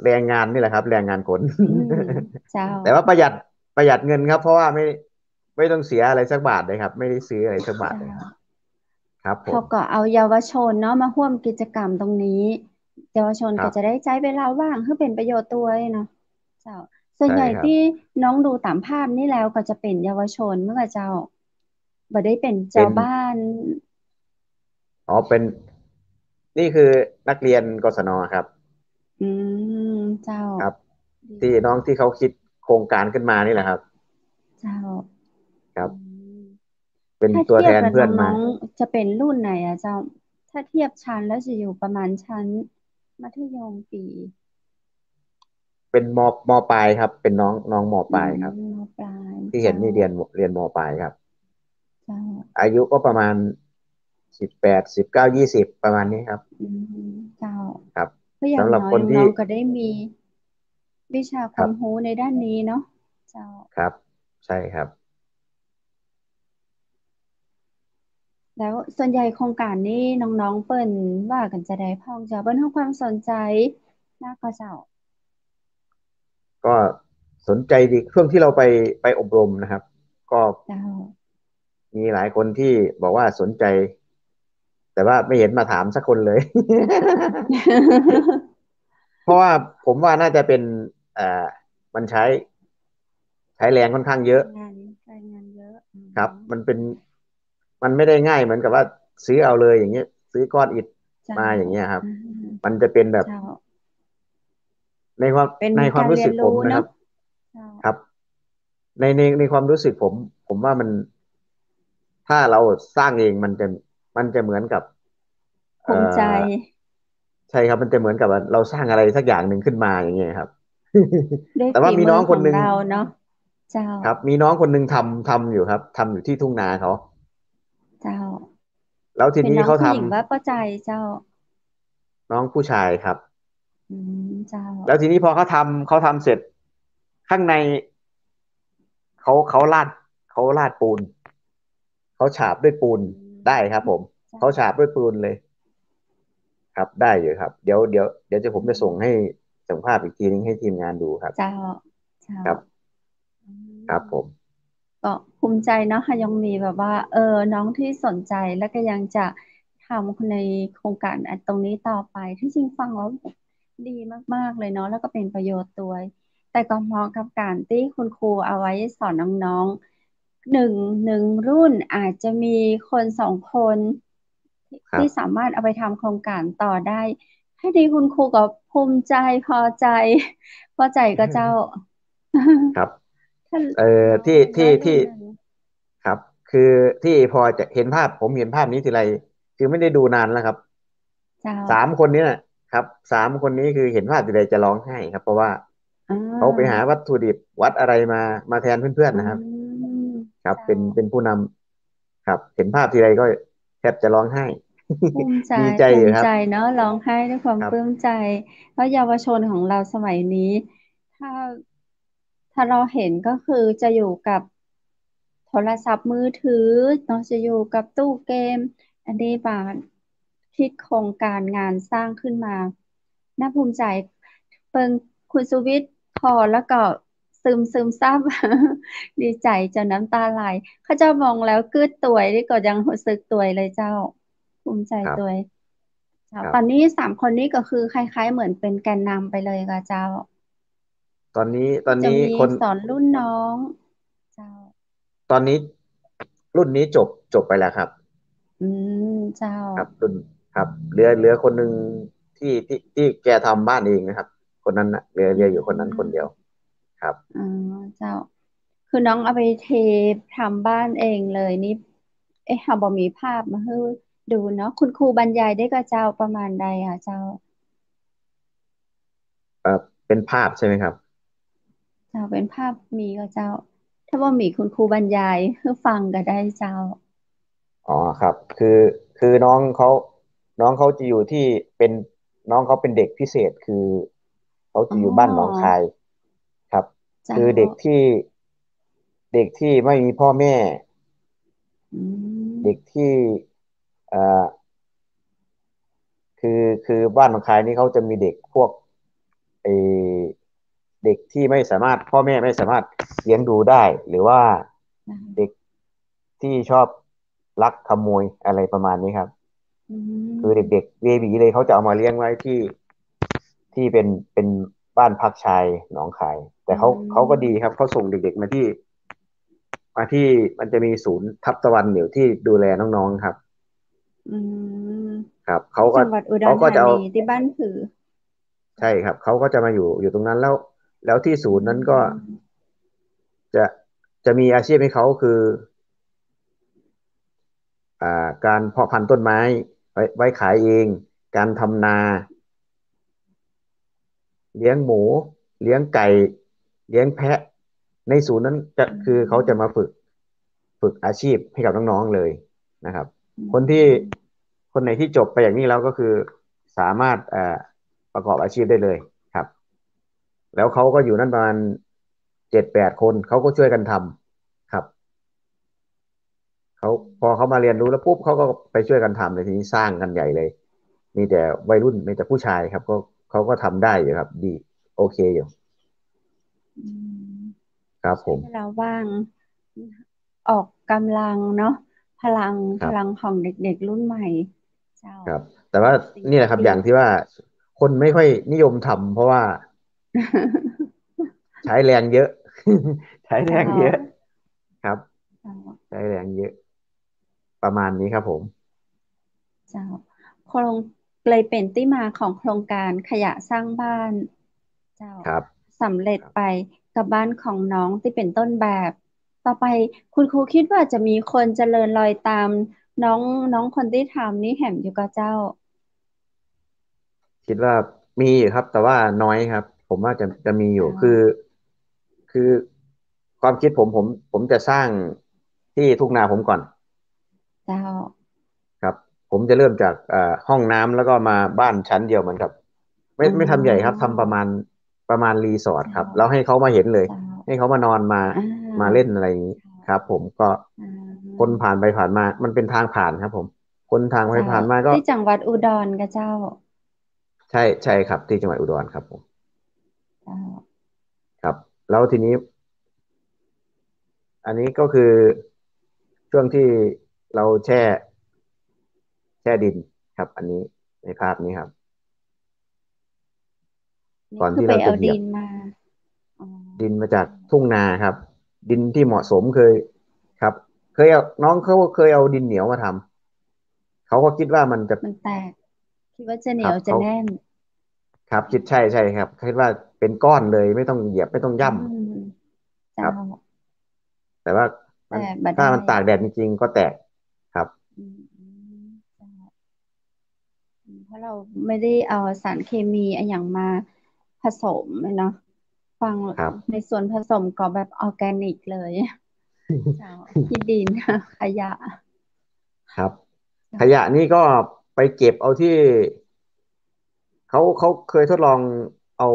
แรงงานนี่แหละครับแรงงานคน อืมเจ้า แต่ว่าประหยัดเงินครับเพราะว่าไม่ต้องเสียอะไรสักบาทเลยครับไม่ได้ซื้ออะไรสักบาทเจ้าเลยครับครับผมเขาก็เอาเยาวชนเนาะมาร่วมกิจกรรมตรงนี้เยาวชนครับก็จะได้ใช้เวลาว่างให้เป็นประโยชน์ตัวเองเนาะเจ้าส่วนใช่ครับใหญ่ที่น้องดูตามภาพนี่แล้วก็จะเป็นเยาวชนเมื่อเจ้าบ่ได้เป็นเป็นเจ้าบ้านอ๋อเป็นนี่คือนักเรียนกศนครับอืมเจ้าครับดีที่น้องที่เขาคิดโครงการขึ้นมานี่แหละครับเจ้าอืครับมเป็นถ้าตัวแทเทียบกับนเพื่อนมา น้องๆจะเป็นรุ่นไหนอะเจ้าถ้าเทียบชั้นแล้วจะอยู่ประมาณชั้นมัธยมปี เป็นมปลายครับเป็นน้องมอืปลายครับมปลายที่เห็นเจ้านี่เรียนมปลายครับเจ้าอายุก็ประมาณ181920ประมาณนี้ครับอืมเจ้าครับเพราะอย่างสำหรับน้อยคนที่น้องๆก็ได้มีวิชาคครับวามรู้ในด้านนี้เนาะเจ้าครับใช่ครับแล้วส่วนใหญ่โครงการนี้น้องๆเปิ่นว่ากันจะได้พ้องเจ้าเปิ้นให้ความสนใจมากกว่าเจ้าก็สนใจดีช่วงที่เราไปอบรมนะครับก็เจ้า มีหลายคนที่บอกว่าสนใจแต่ว่าไม่เห็นมาถามสักคนเลย เพราะว่าผมว่าน่าจะเป็นเอ่อมันใช้แรงค่อนข้างเยอะ รายงานเยอะอืครับมมันไม่ได้ง่ายเหมือนกับว่าซื้อเอาเลยอย่างเงี้ยซื้อก้อนอิฐเจ้ามาอย่างเงี้ยครับอืมมันจะเป็นแบบเจ้าในความเป็นในความรู้สึกการเรียนรู้เนาะผมนะครับเจ้าครับในความรู้สึกผมว่ามันถ้าเราสร้างเองมันจะเหมือนกับเอ่ภูมิใจอใช่ครับมันจะเหมือนกับว่าเราสร้างอะไรสักอย่างหนึ่งขึ้นมาอย่างเงี้ยครับ ด้วย แต่ว่ามีฝีมืน้องคนหนึ่งอของเราเนาะเจ้าครับมีน้องคนหนึ่งทำอยู่ครับทำอยู่ที่ทุ่งนาเขาเจ้า แล้วทีเป็นน้องนี้เขาทผู้หญิงว่าป้าใจเจ้าำน้องผู้ชายครับ เจ้าแล้วทีนี้พอเขาทำเสร็จข้างในเขาเขาลาดปูนเขาฉาบด้วยปูนอืได้ครับมผมเจ้าเขาฉาบด้วยปูนเลยครับได้อยู่ครับเดี๋ยวจะผมอืจะส่งให้มส่งภาพอีกทีนึงให้ทีมงานดูครับเจ้าเจ้าครับอืครับม ผมก็ภูมิใจเนาะค่ะยังมีแบบว่าน้องที่สนใจแล้วก็ยังจะทำในโครงการอันตรงนี้ต่อไปที่จริงฟังแล้วดีมากๆเลยเนาะแล้วก็เป็นประโยชน์ตัวแต่ก็เหมาะกับการที่คุณครูเอาไว้สอนน้องๆหนึ่งรุ่นอาจจะมีคนสองคนที่สาครับมารถเอาไปทำโครงการต่อได้ให้ดีคุณครูก็ภูมิใจพอใจพอใจก็เจ้า ครับ ถ้าเอ่อเนาะที่อย่างน้อยรุ่ที่ที่นหนึ่ง ครับคือที่พอจะเห็นภาพผมเห็นภาพนี้ทีไรคือไม่ได้ดูนานแล้วครับเจ้าสามคนนี้นะครับสามคนนี้คือเห็นภาพทีไรจะร้องไห้ครับเพราะว่าอ่เขาไปหาาวัตถุดิบวัดอะไรมาแทนเพื่อนอืๆนะครับมครับเจ้าเป็นผู้นำครับเห็นภาพทีไรก็แทบจะร้องไห้ ภูมิใจ ดีใจภูมิใจอยู่ครับเนาะร้องไห้ด้วยความครับปลื้มใจเพราะเยาวชนของเราสมัยนี้ถ้าถ้าเราเห็นก็คือจะอยู่กับโทรศัพท์มือถือเนาะจะอยู่กับตู้เกมอันนี้บางคิดโครงการงานสร้างขึ้นมาน่าภูมิใจเปิงคุณสุวิทย์พอแล้วก็ซึมซับดีใจจนน้ำตาไหลเขาเจ้ามองแล้วกึดตัวยนี่ก็ยังรู้สึกตัวยเลยเจ้า ภูมิใจครับตัวเองเจ้าครับตอนนี้สามคนนี้ก็คือคล้ายๆเหมือนเป็นแกนนำไปเลยค่ะเจ้าตอนนี้จะมีคนสอนรุ่นน้องเจ้าตอนนี้รุ่นนี้จบไปแล้วครับ อืมเจ้าครับครับเหลือคนหนึ่งที่แกทำบ้านเองนะครับคนนั้นนะเหลืออือยู่คนนั้นคนเดียวมครับอ๋อเจ้าคือน้องเอาไปเททำบ้านเองเลยนี่เอ๊ะเราบอมีภาพมาให้ดูเนาะคุณครูบรรยายได้กับเจ้าประมาณใดอ่ะเจ้าเป็นภาพใช่ไหมครับเจ้าเป็นภาพมีกับเจ้าถ้าว่ามีคุณครูบรรยายให้ฟังก็ได้เจ้าอ๋อครับคือน้องเขาจะอยู่ที่เป็นน้องเขาเป็นเด็กพิเศษคือเขาอ๋จะอยู่บ้านหนองอคายครับเจ้าคือเด็กที่ไม่มีพ่อแม่อืเด็กม ที่เอ่อ คือบ้านบางคายนี่เขาจะมีเด็กพวกเออเด็กที่ไม่สามารถพ่อแม่ไม่สามารถเลี้ยงดูได้หรือว่าเด็กที่ชอบลักขโมยอะไรประมาณนี้ครับอืคือเด็กมๆเบบีเลยเขาจะเอามาเลี้ยงไว้ที่เป็นบ้านพักชายหนองคายแต่อืเขาก็ดีมครับเขาส่งเด็กๆมาที่มันจะมีศูนย์ทับตะวันอยู่ที่ดูแลน้องๆครับอืมครับเขาที่ก็จังหวัดอุดรธาเขาก็จะเอา นีที่บ้านผือใช่ครับเขาก็จะมาอยู่ตรงนั้นแล้วที่ศูอืนย์นั้นก็มจะจะมีอาชีพให้เขาคือการเพาะพันธุ์ต้นไม้ไว้ขายเองการทำนาเลี้ยงหมูเลี้ยงไก่เลี้ยงแพะในศูนย์นั้นจะอืคือเขาจะมามฝึกอาชีพให้กับน้องๆเลยนะครับอืคนที่มคนไหนที่จบไปอย่างนี้แล้วก็คือสามารถประกอบอาชีพได้เลยครับ แล้วเขาก็อยู่นั่นประมาณ7-8 คนเขาก็ช่วยกันทำครับเขาพอเขามาเรียนรู้แล้วปุ๊บเขาก็ไปช่วยกันทำเลยทีนี้สร้างกันใหญ่เลยมีแต่วัยรุ่นมีแต่ผู้ชายครับก็เขาก็ทำได้อยู่ครับดีโอเคอยู่อืมครับผมใช้เวลาว่างออกกำลังเนาะพลังครับของเด็กๆรุ่นใหม่เจ้าครับแต่ว่าดีนี่แหละครับดี อย่างที่ว่าคนไม่ค่อยนิยมทำเพราะว่า ใช้แรงเยอะใช้แรเจ้างเยอะครับเจ้าใช้แรงเยอะประมาณนี้ครับผมเจ้าโครงเลยเป็นที่มาของโครงการขยะสร้างบ้าน เจ้าครับสำเร็จไปครับกับบ้านของน้องที่เป็นต้นแบบต่อไปคุณครูคิดว่าจะมีคนเจริญรอยตามน้องน้องคนที่ทำนี่แหมอยู่กับเจ้าคิดว่ามีอยู่ครับแต่ว่าน้อยครับผมว่าจะมีอยู่เจ้าคือความคิดผมจะสร้างที่ทุ่งนาผมก่อนเจ้าครับผมจะเริ่มจากห้องน้ำแล้วก็มาบ้านชั้นเดียวเหมือนกับ ไม่อ๋ไม่ทำใหญ่ครับอทำประมาณรีสอร์ทเจ้าครับแล้วให้เขามาเห็นเลยเจ้าให้เขามานอนมาอ่มาาเล่นอะไรอย่างนี้ครับผมก็อ่คนาผ่านไปผ่านมามันเป็นทางผ่านครับผมคนทางไปเจ้าผ่านมาก็ที่จังหวัดอุดรกับเจ้าใช่ครับที่จังหวัดอุดรครับผมเจ้าครับแล้วทีนี้อันนี้ก็คือช่วงที่เราแช่ดินครับอันนี้ในภาพนี้ครับก่อนที่นี่คือไปเอาเราจะเหยียบดินมาอ๋อดินมาจากทุ่งนาครับดินที่เหมาะสมเคยครับเคยเอาน้องเขาเคยเอาดินเหนียวมาทำเขาก็คิดว่ามันจะมันแตกคิดว่าจะเหนียวครับเขาจะแน่นครับคิดใช่ครับคิดว่าเป็นก้อนเลยไม่ต้องเหยียบไม่ต้องอืย่มำคเจ้ารับแต่ว่ามันแต่บ่ได้ถ้ามันตากแดดจริงๆก็แตกครับอืมเจ้าเพราะเราไม่ได้เอาสารเคมีอะไรอย่างมาผสมเนาะฟังครับ ในส่วนผสมก็แบบออร์แกนิกเลยเจ้าที่ดินขยะครับขเจ้ายะนี่ก็ไปเก็บเอาที่เขาเคยทดลองเอา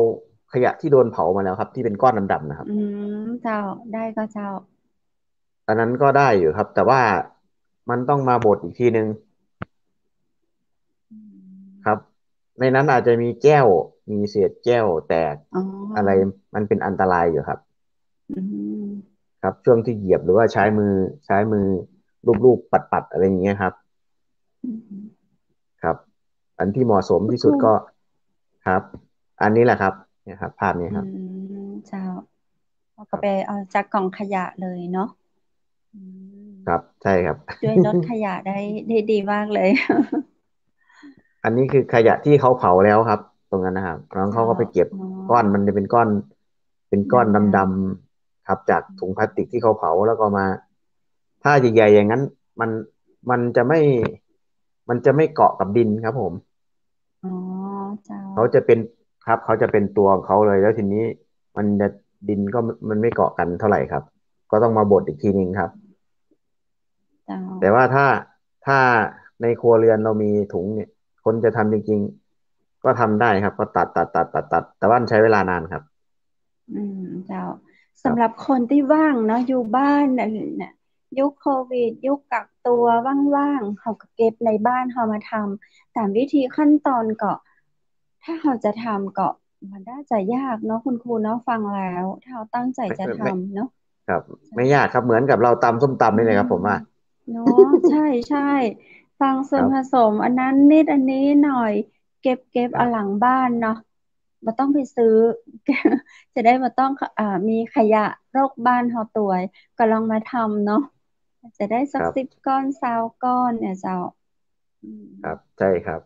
ขยะที่โดนเผามาแล้วครับที่เป็นก้อนดำๆนะครับอืมเจ้าได้ก็เจ้าอันนั้นก็ได้อยู่ครับแต่ว่ามันต้องมาบดอีกทีนึงอืครับมในนั้นอาจจะมีแก้วมีเศษแก้วแตกอ๋อะไรอมันเป็นอันตรายอยู่ครับอืมครับช่วงที่เหยียบหรือว่าใช้มือลูบๆปัดๆอะไรอย่างเงี้ยครับอืมครับอันที่เหมาะสมคุณครูที่สุดก็ครับอันนี้แหละครับเนี่ยครับภาพนี้อืครับมเจ้าเราก็ไปครับเอาจากกล่องขยะเลยเนาะอืมครับใช่ครับ ช่วยลดขยะได้ดีมากเลย อันนี้คือขยะที่เขาเผาแล้วครับตรงนั้นนะครับน้องเขาเจ้าก็ไปเก็บอ๋อก้อนมันจะเป็นก้อนเป็นก้อนดดำๆครับจากำถุงพลาสติกที่เขาเผาแล้วก็มาถ้าใหญ่ๆอย่างนั้นมันมันจะไม่มันจะไม่เกาะกับดินครับผมอ๋อเจ้าเขาจะเป็นครับเขาจะเป็นตัวของเขาเลยแล้วทีนี้มันจะดินก็มันไม่เกาะกันเท่าไหร่ครับก็ต้องมาบดอีกทีนึงครับเจ้าแต่ว่าถ้าในครัวเรือนเรามีถุงเนี่ยคนจะทำจริงๆก็ทำได้ครับก็ตัดแต่ว่ามันใช้เวลานานครับอืมเจ้าครับสำหรับคนที่ว่างเนาะอยู่บ้านน่ะยุคโควิดยุคกักตัวว่างๆเขาก็เก็บในบ้านเขามาทำตามวิธีขั้นตอนก็ถ้าเขาจะทำก็มันน่าจะยากเนาะคุณครูเนาะฟังแล้วถ้าเขาตั้งใจจะไม่ทำเนาะครับใช่ไม่ยากครับเหมือนกับเราตำส้มตำอืนี่เลยครับผมว่ามเนาะใช่ใช่ฟังส่ครับวนผสมอันนั้นนิดอันนี้หน่อยเก็บเอาหลังครับบ้านเนาะไม่ต้องไปซื้อ จะได้มาต้องมีขยะโรคบ้านเฮาตัวก็ลองมาทำเนาะจะได้สัครับก10 ก้อน20 ก้อนเนี่ยเจ้าอืมครับใช่ครับ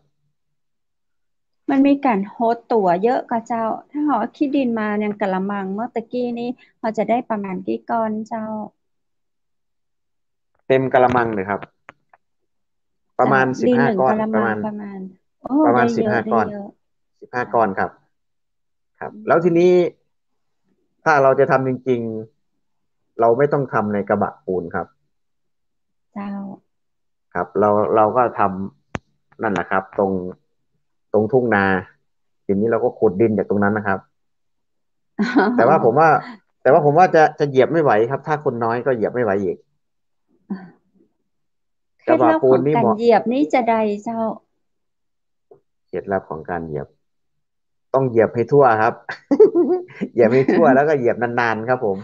มันมีการโฮสต์ตั๋วเยอะก็เจ้าถ้าเขาเอาขี้ดินมาอย่างกะละมังเมื่อตะกี้นี้เขาจะได้ประมาณกี่ก้อนเจ้าเต็มกะละมังเลยครับประเจ้ามาณสิบดินห้าก้อนหนึ่งกะละมัประมาณงประมาณโอ้ประมาณสิได้เยอะบห้าก้อนได้เยอะสิบห้าเจ้าก้อนครับครับอืแล้วทีนี้มถ้าเราจะทำจริงๆเราไม่ต้องทำในกระบะปูนครับเจ้า ครับเราก็ทำนั่นแหละครับตรงทุ่งนาทีนี้เราก็ขุดดินจากตรงนั้นนะครับ แต่ว่าผมว่าแต่ว่าผมว่าจะเหยียบไม่ไหวครับถ้าคนน้อยก็เหยียบไม่ไหวอีกเคกระบะปูล็ดลับของนนี่เหมาะการเหยียบนี่จะใดเจ้า เคล็ดลับของการเหยียบต้องเหยียบให้ทั่วครับเหยียบให้ทั่วแล้วก็เหยียบนานๆครับผม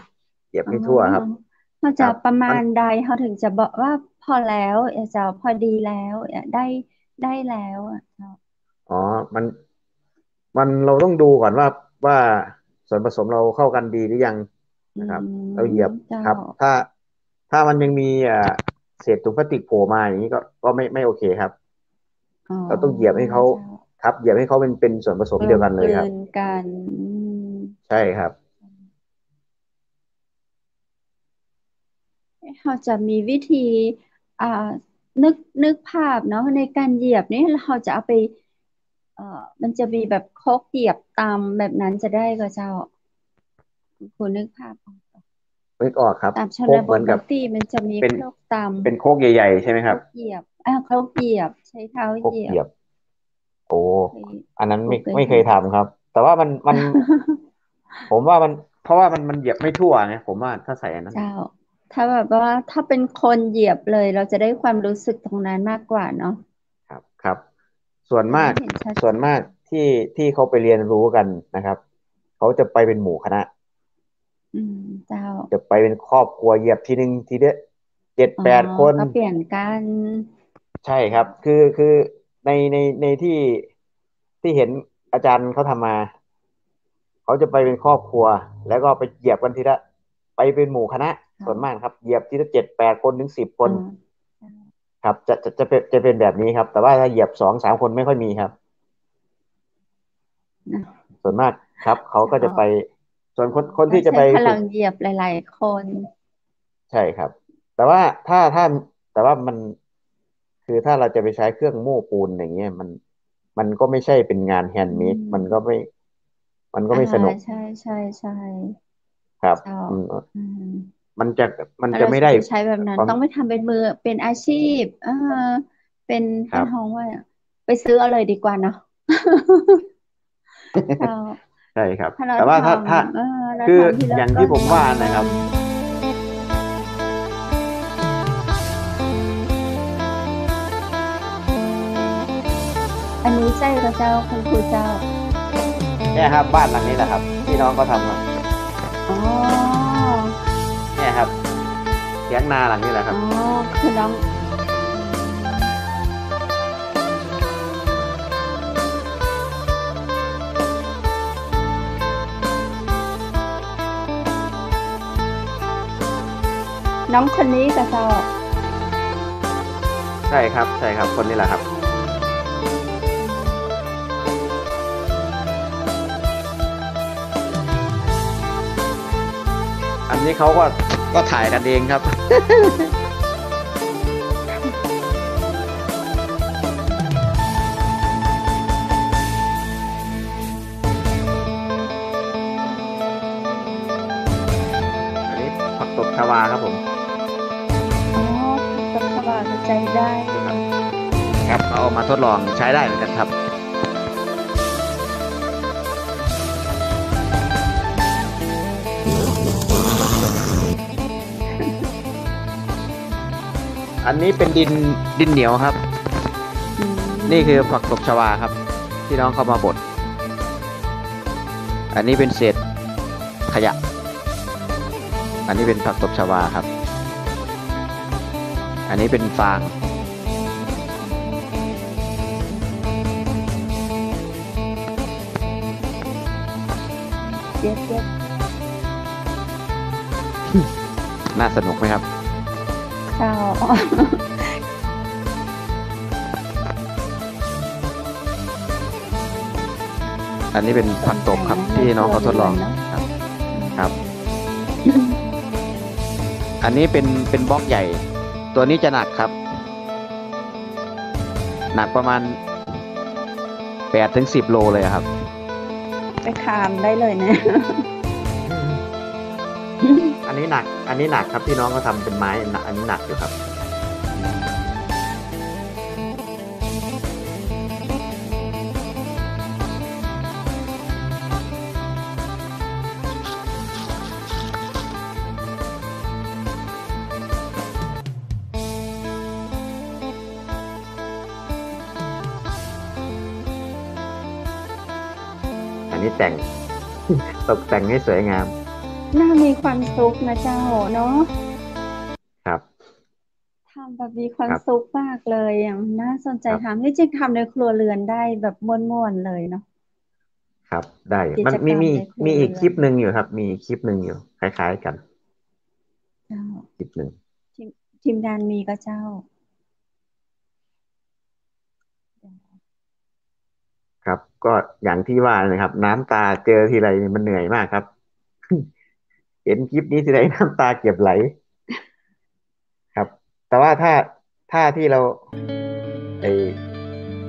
เหยียบอ๋ให้ทั่วครับอเราจะครับประมามันณใดเขาถึงจะบอกว่าพอแล้วจะพอดีแล้วได้แล้วอ่ะเจ้าอ๋อมันเราต้องดูก่อนว่าส่วนผสมเราเข้ากันดีหรือยังอืนะครับเราเหมยียบเจ้าครับถ้ามันยังมีเศษถุงพลาสติกโผล่มาอย่างนี้ก็ไม่โอเคครับอ๋อเราต้องเหยียบให้เขาเจ้าครับเหยียบให้เขาเป็นส่วนผสมกลเดียวมกลืกันเลยครับนกันมใช่ครับเขาจะมีวิธีอ่านึกภาพเนาะในการเหยียบนี่เราจะเอาไปมันจะมีแบบโคกเหยียบตามแบบนั้นจะได้ก็เจ้าคุณนึกภาพออกปะนึกออกครับตามชโคนกเหมือนกับบทบางที่มันจะมีเป็นโคกตาม เป็นโคกใหญ่ๆใช่ไหมโคครับกเหยียบโคกเหยียบใช้เท้าเหยียบโคกเหยียบ โอ้เคยอันนั้นกูเคยไม่เคเห็น ยทำครับ แต่ว่ามันผมว่ามันเพราะว่ามันเหยียบไม่ทั่วไงผมว่าถ้าใส่อันนั้นเจ้าถ้าแบบว่าถ้าเป็นคนเหยียบเลยเราจะได้ความรู้สึกตรงนั้นมากกว่าเนาะครับครับส่วนจะมากได้เห็นชัดส่วนมากที่เขาไปเรียนรู้กันนะครับเขาจะไปเป็นหมู่คณะอืมเจ้าจะไปเป็นครอบครัวเหยียบทีนึงทีเดียวเจ็ดอ๋อแปดคนก็เปลี่ยนกันใช่ครับคือในที่เห็นอาจารย์เขาทำมาเขาจะไปเป็นครอบครัวแล้วก็ไปเหยียบกันทีละไปเป็นหมู่คณะส่วนมากค่ะครับเหยียบทีละ7-8 คนถึง10 คนอ๋อครับจะเป็นแบบนี้ครับแต่ว่าถ้าเหยียบ2-3 คนไม่ค่อยมีครับ นะส่วนมากครับเขาเจ้าก็จะไปส่วนคนก็ที่จะไปใช้พลัฝึกงเหยียบหลายๆคนใช่ครับแต่ว่าถ้าแต่ว่ามันคือถ้าเราจะไปใช้เครื่องโม้ปูนอย่างเงี้ยมันก็ไม่ใช่เป็นงานแฮนอืด์เมดมันก็มมันก็อ่าไม่สนุกใช่ใช่ใช่ครับเจ้าอืมอืม มันจะมันถ้าจะไม่ได้เราจะไปใช้แบบนั้นความต้องไม่ทำเป็นมือเป็นอาชีพเป็นครับ ห้องว่าไปซื้อเอาเลยดีกว่าเนาะเรา ใช่ครับถ้าเราทแต่ว่าถ้าำเราคือทำทีละอย่างก้อนที่ผมว่าก้อนนะครับอันนี้ใช่พระเจ้าคุณครูเจ้าเนี่ยครับบ้านหลังนี้แหละครับที่น้องเขาทำครับอ๋อเนี่ยครับเถียงนาหลังนี้แหละคอ๋อรับคือน้องคนนี้กับเจ้าใช่ครับใช่ครับคนนี้แหละครับ อันนี้เขาก็ถ่ายกันเองครับ อันนี้ผักตบชวาครับผมอ๋อกับสว่างใจได้ครับเอามาทดลองใช้ได้เหมือนกันครับอันนี้เป็นดินเหนียวครับอืนี่คือมผักตบชวาครับที่น้องเขามาบดอันนี้เป็นเศษขยะอันนี้เป็นผักตบชวาครับอันนี้เป็นฟางเย็บเย็บน่าสนุกไหมครับเจ้า อันนี้เป็นผักตบครับที่น้องเขาทดลองครับครับ อันนี้เป็นบล็อกใหญ่ตัวนี้จะหนักครับหนักประมาณ8-10 โลเลยครับไปคามได้เลยนะ อันนี้หนักครับที่น้องเขาทำเป็นไม้อันนี้หนักอยู่ครับอันนี้แต่ง ตกแต่งให้สวยงามน่ามีความสุขนะเจ้าเนาะครับทำแบบมีควาครับมสุขมากเลยอย่างน่าสนใจครับทำที่จริงทำในครัวเรือนได้แบบม่วนๆเลยเนาะครับได้กิมันมีมีจกรรมในครัมีวเรือนอีกคลิปหนึ่งอยู่ครับมีอีกคลิปหนึ่งอยู่คล้ายๆกันเจ้าคลิปหนึ่งทีมทีมงานมีก็เจ้าครับก็อย่างที่ว่านะครับน้ำตาเจอทีไรมันเหนื่อยมากครับเห็นคลิปนี้ทีไรน้ำตาเก็บไหลครับแต่ว่าถ้าที่เราไอ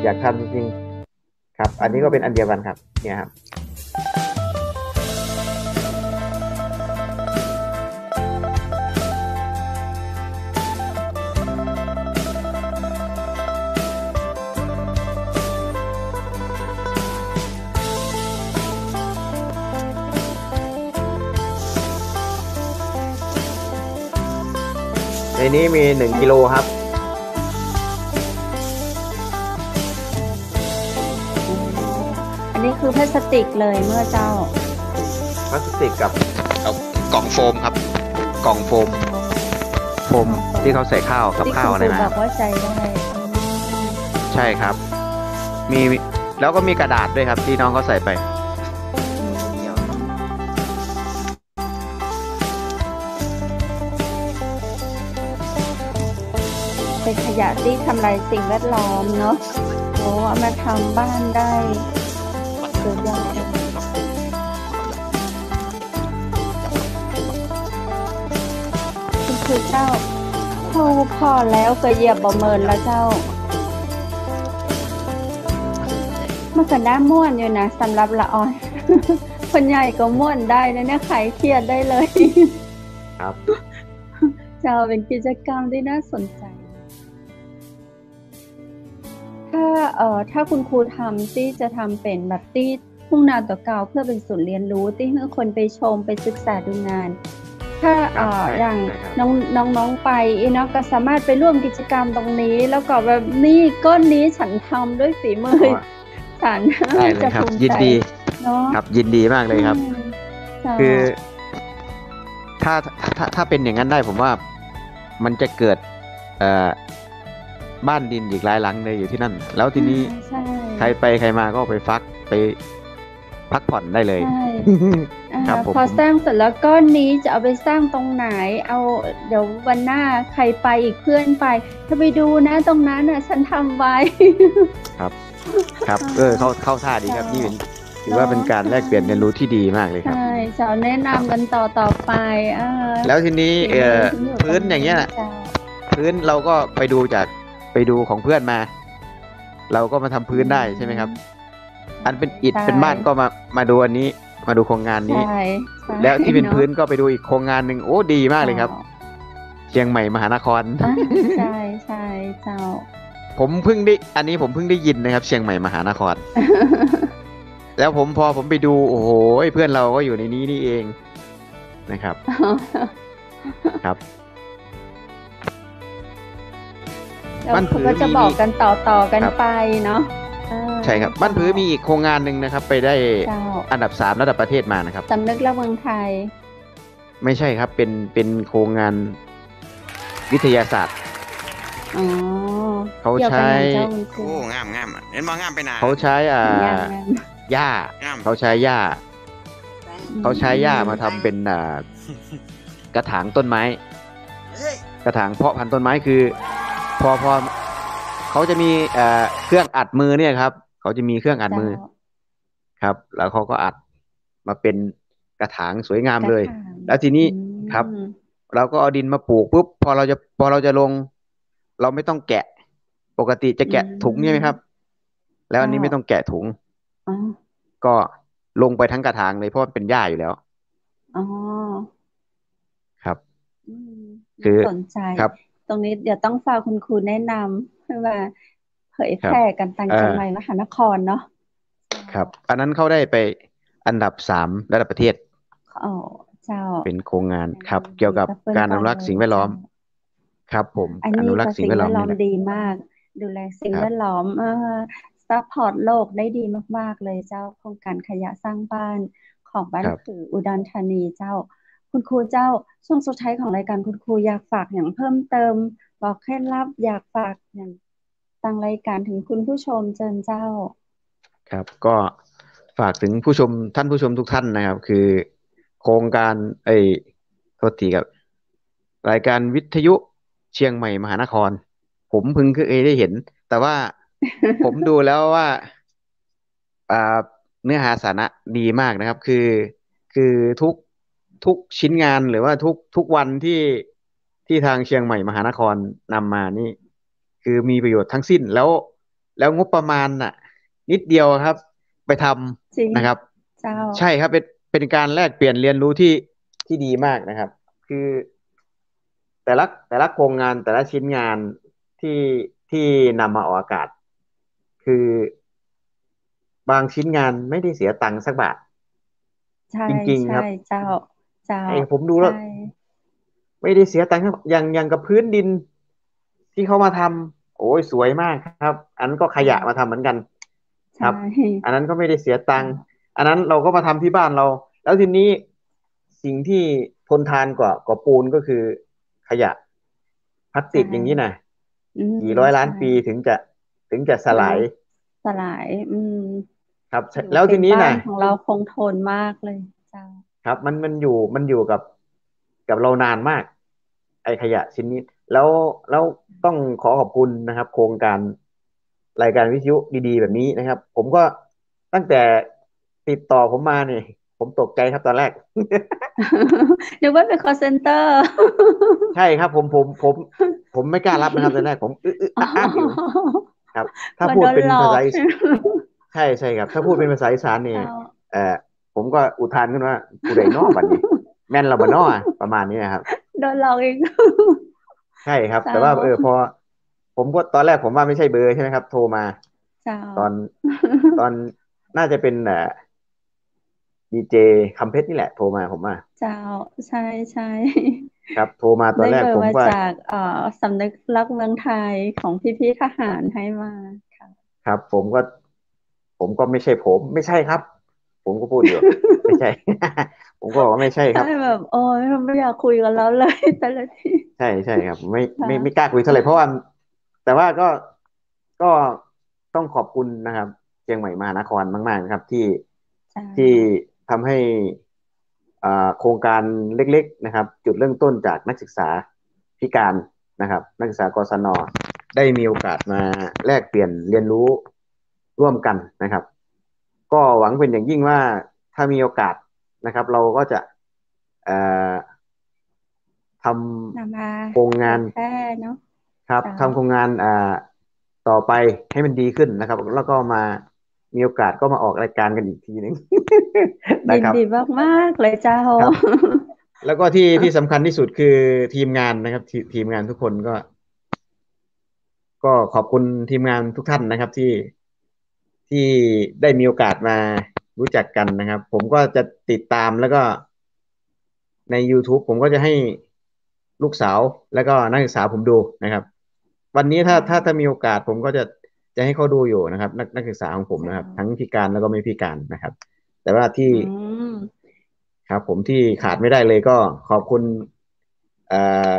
อยากทำจริงๆครับอันเจ้านี้ก็เป็นอันเดียวกันครับเนี่ยครับ ในนี้มี1 กิโลครับอันนี้คือพลาสติกเลยเมื่อเจ้าพลาสติกกับกล่องโฟมครับกล่องโฟมที่เขาใส่ข้าวกับข้าวอะไรมาบอกว่าใจได้ใช่ครับมีแล้วก็มีกระดาษด้วยครับที่น้องเขาใส่ไปเป็นขยะที่ทำลายสิ่งแวดล้อมเนาะโอ้เอามาทำบ้านได้สุดยอดคุณครูเจ้าพอแล้วก็เหยียบบ่เมินแล้วเจ้ามันก็น่าม่วนอยู่นะสำหรับละออยคนใหญ่ก็ม่วนได้นะเนี่ยคลายเครียดได้เลยครับเจ้าเป็นกิจกรรมที่น่าสนใจถ้าคุณครูทำที่จะทำเป็นแบบที่ทุ่งนาตัวเก่าเพื่อเป็นศูนย์เรียนรู้ที่ให้คนไปชมไปศึกษาดูงานถ้าอย่างน้องไปเนาะก็สามารถไปร่วมกิจกรรมตรงนี้แล้วก็แบบนี่ก้อนนี้ฉันทำด้วยฝีมือฉันจะภูมิใจยินดีครับยินดีมากเลยครับคือถ้าเป็นอย่างนั้นได้ผมว่ามันจะเกิดบ้านดินอีกหลายหลังเลยอยู่ที่นั่นแล้วทีนี้ใครไปใครมาก็ไปพักผ่อนได้เลยครับพอสร้างเสร็จแล้วก้อนนี้จะเอาไปสร้างตรงไหนเอาเดี๋ยววันหน้าใครไปอีกเพื่อนไปถ้าไปดูนะตรงนั้นน่ะฉันทำไว้ครับเข้าท่าดีครับนี่ถือว่าเป็นการแลกเปลี่ยนเรียนรู้ที่ดีมากเลยครับใช่จะแนะนำกันต่อไปแล้วทีนี้พื้นอย่างเงี้ยพื้นเราก็ไปดูของเพื่อนมาเราก็มาทำพื้นได้ใช่ไหมครับอันเป็นอิฐเป็นบ้านก็มาดูอันนี้มาดูโครงงานนี้แล้วที่เป็นพื้นก็ไปดูอีกโครงงานหนึ่งโอ้ดีมากเลยครับเชียงใหม่มหานครใช่เจ้าผมเพิ่งได้ยินนะครับเชียงใหม่มหานครแล้วพอผมไปดูโอ้โหเพื่อนเราก็อยู่ในนี้นี่เองนะครับครับบ้านผือก็จะบอกกันต่อกันไปเนาะใช่ครับบ้านผือมีอีกโครงงานหนึ่งนะครับไปได้อันดับ3ระดับประเทศมานะครับสำนึกและเมืองไทยไม่ใช่ครับเป็นโครงงานวิทยาศาสตร์เขาใช้โอ้งามเห็นบ่งามไปนานเขาใช้หญ้าเขาใช้หญ้ามาทำเป็นกระถางต้นไม้กระถางเพาะพันธุ์ต้นไม้คือพอเขาจะมีเครื่องอัดมือเนี่ยครับเขาจะมีเครื่องอัดมือครับแล้วเขาก็อัดมาเป็นกระถางสวยงามเลยแล้วทีนี้ครับเราก็เอาดินมาปลูกปุ๊บพอเราจะลงเราไม่ต้องแกะปกติจะแกะถุงใช่ไหมครับแล้วอันนี้ไม่ต้องแกะถุงก็ลงไปทั้งกระถางเลยเพราะมันเป็นหญ้าอยู่แล้วครับคือสนใจครับตรงนี้เดี๋ยวต้องฝากคุณครูแนะนำให้มาเผยแพร่กันต่างจังหวัดมหานครเนาะครับอันนั้นเขาได้ไปอันดับ3ระดับประเทศเจ้าเป็นโครงงานครับเกี่ยวกับการอนุรักษ์สิ่งแวดล้อมครับผมอนุรักษ์สิ่งแวดล้อมดีมากดูแลสิ่งแวดล้อมซัพพอร์ตโลกได้ดีมากๆเลยเจ้าโครงการขยะสร้างบ้านของบ้านผืออุดรธานีเจ้าคุณครูเจ้าช่วงสุดท้ายของรายการคุณครูอยากฝากอย่างเพิ่มเติมบอกเคล็ดลับอยากฝากอย่างทางรายการถึงคุณผู้ชมเชิญเจ้าครับก็ฝากถึงท่านผู้ชมทุกท่านนะครับคือโครงการโทษทีครับรายการวิทยุเชียงใหม่มหานครผมเพิ่งเคยได้เห็นแต่ว่า ผมดูแล้วว่าเนื้อหาสาระดีมากนะครับคือทุกชิ้นงานหรือว่าทุกวันที่ทางเชียงใหม่มหานครนำมานี่คือมีประโยชน์ทั้งสิ้นแล้วงบประมาณน่ะนิดเดียวครับไปทำนะครับใช่ครับเป็นการแลกเปลี่ยนเรียนรู้ที่ดีมากนะครับคือแต่ละโครงงานแต่ละชิ้นงานที่นำมาออกอากาศคือบางชิ้นงานไม่ได้เสียตังค์สักบาทจริงๆครับเจ้าผมดูแล้ว ไม่ได้เสียตังค์ครับอย่างกับพื้นดินที่เขามาทำโอ้ยสวยมากครับอันนั้นก็ขยะมาทำเหมือนกันคใช่รับอันนั้นก็ไม่ได้เสียตังค์อันนั้นเราก็มาทำที่บ้านเราแล้วทีนี้สิ่งที่ทนทานกว่าปูนก็คือขยะพลาสใชติกอย่างนี้นะ่อืมกี่ร้อยล้านใช่ปีถึงจะสลายเนาะสลายครับอยู่แล้วเป็นบ้านทีนี้นะ ของเราคงทนมากเลยเจ้าครับมันอยู่กับเรานานมากไอ้ขยะชิ้นนี้แล้วต้องขอขอบคุณนะครับโครงการรายการวิทยุดีๆแบบนี้นะครับผมก็ตั้งแต่ติดต่อผมมาเนี่ยผมตกใจครับตอนแรก นึกว่าเป็น call center ใช่ครับผมไม่กล้ารับนะครับตอนแรกผมอ๋อักอยู่อครับกถ้าพูดเป็นลัวโดนหลอภาษาอีสกใช่ไหมใช่ครับถ้าพูดเป็นภาษาอีสานเนี่ยเจ้า เอ่อผมก็อุทานขึ้นว่าผู้ใดน้อบัดนี้แม่นเราบ่น้อประมาณนี้นะครับ โดนหลอกอีกใช่ครับเจ้าแต่ว่าพอผมก็ตอนแรกผมว่าไม่ใช่เบอร์ใช่ไหมครับโทรมาเจ้า ตอนตอนน่าจะเป็นดีเจคัมเพชรนี่แหละโทรมาผมว่าเจ้าใช่ใช่ ครับโทรมาตอนแรได้เบอร์กผมก็มาจากสำนึกรักเมืองไทยของพี่ๆทหารให้มาค่ะ ครับผมก็ไม่ใช่ครับผมก็พูดอยู่ไม่ใช่ผมก็บอกว่าไม่ใช่คใช่รับแบบโอ้ยไม่อยากคุยกับเราเลยแต่ละทีใช่ครับไม่กค่ะล้าคุยเท่าไหร่เพราะว่าแต่ว่าก็ต้องขอบคุณนะครับเชียงใหม่มหานครมากๆนะครับใช่ที่ทำให้โครงการเล็กๆนะครับจุดเริ่มต้นจากนักศึกษาพิการนะครับนักศึกษากศนได้มีโอกาสมาแลกเปลี่ยนเรียนรู้ร่วมกันนะครับก็หวังเป็นอย่างยิ่งว่าถ้ามีโอกาสนะครับเราก็จะเอ่อทนำมาำโครงงานเผยแพร่เนาะครับเจ้าทำโครงงานต่อไปให้มันดีขึ้นนะครับแล้วก็มามีโอกาสก็มาออกรายการกันอีกทีหนึงนะครับยินดีมากๆเลยเจ้า ครับ แล้วก็ที่สำคัญที่สุดคือทีมงานนะครับทีมงานทุกคนก็ขอบคุณทีมงานทุกท่านนะครับที่ได้มีโอกาสมารู้จักกันนะครับผมก็จะติดตามแล้วก็ใน YouTube ผมก็จะให้ลูกสาวแล้วก็นักศึกษาผมดูนะครับวันนี้ถ้าเจ้าถ้ามีโอกาสผมก็จะให้เขาดูอยู่นะครับนักศึกษาของผมเจ้านะครับทั้งพิการแล้วก็ไม่พิการนะครับแต่ว่าที่อืมครับผมที่ขาดไม่ได้เลยก็ขอบคุณเอ่อ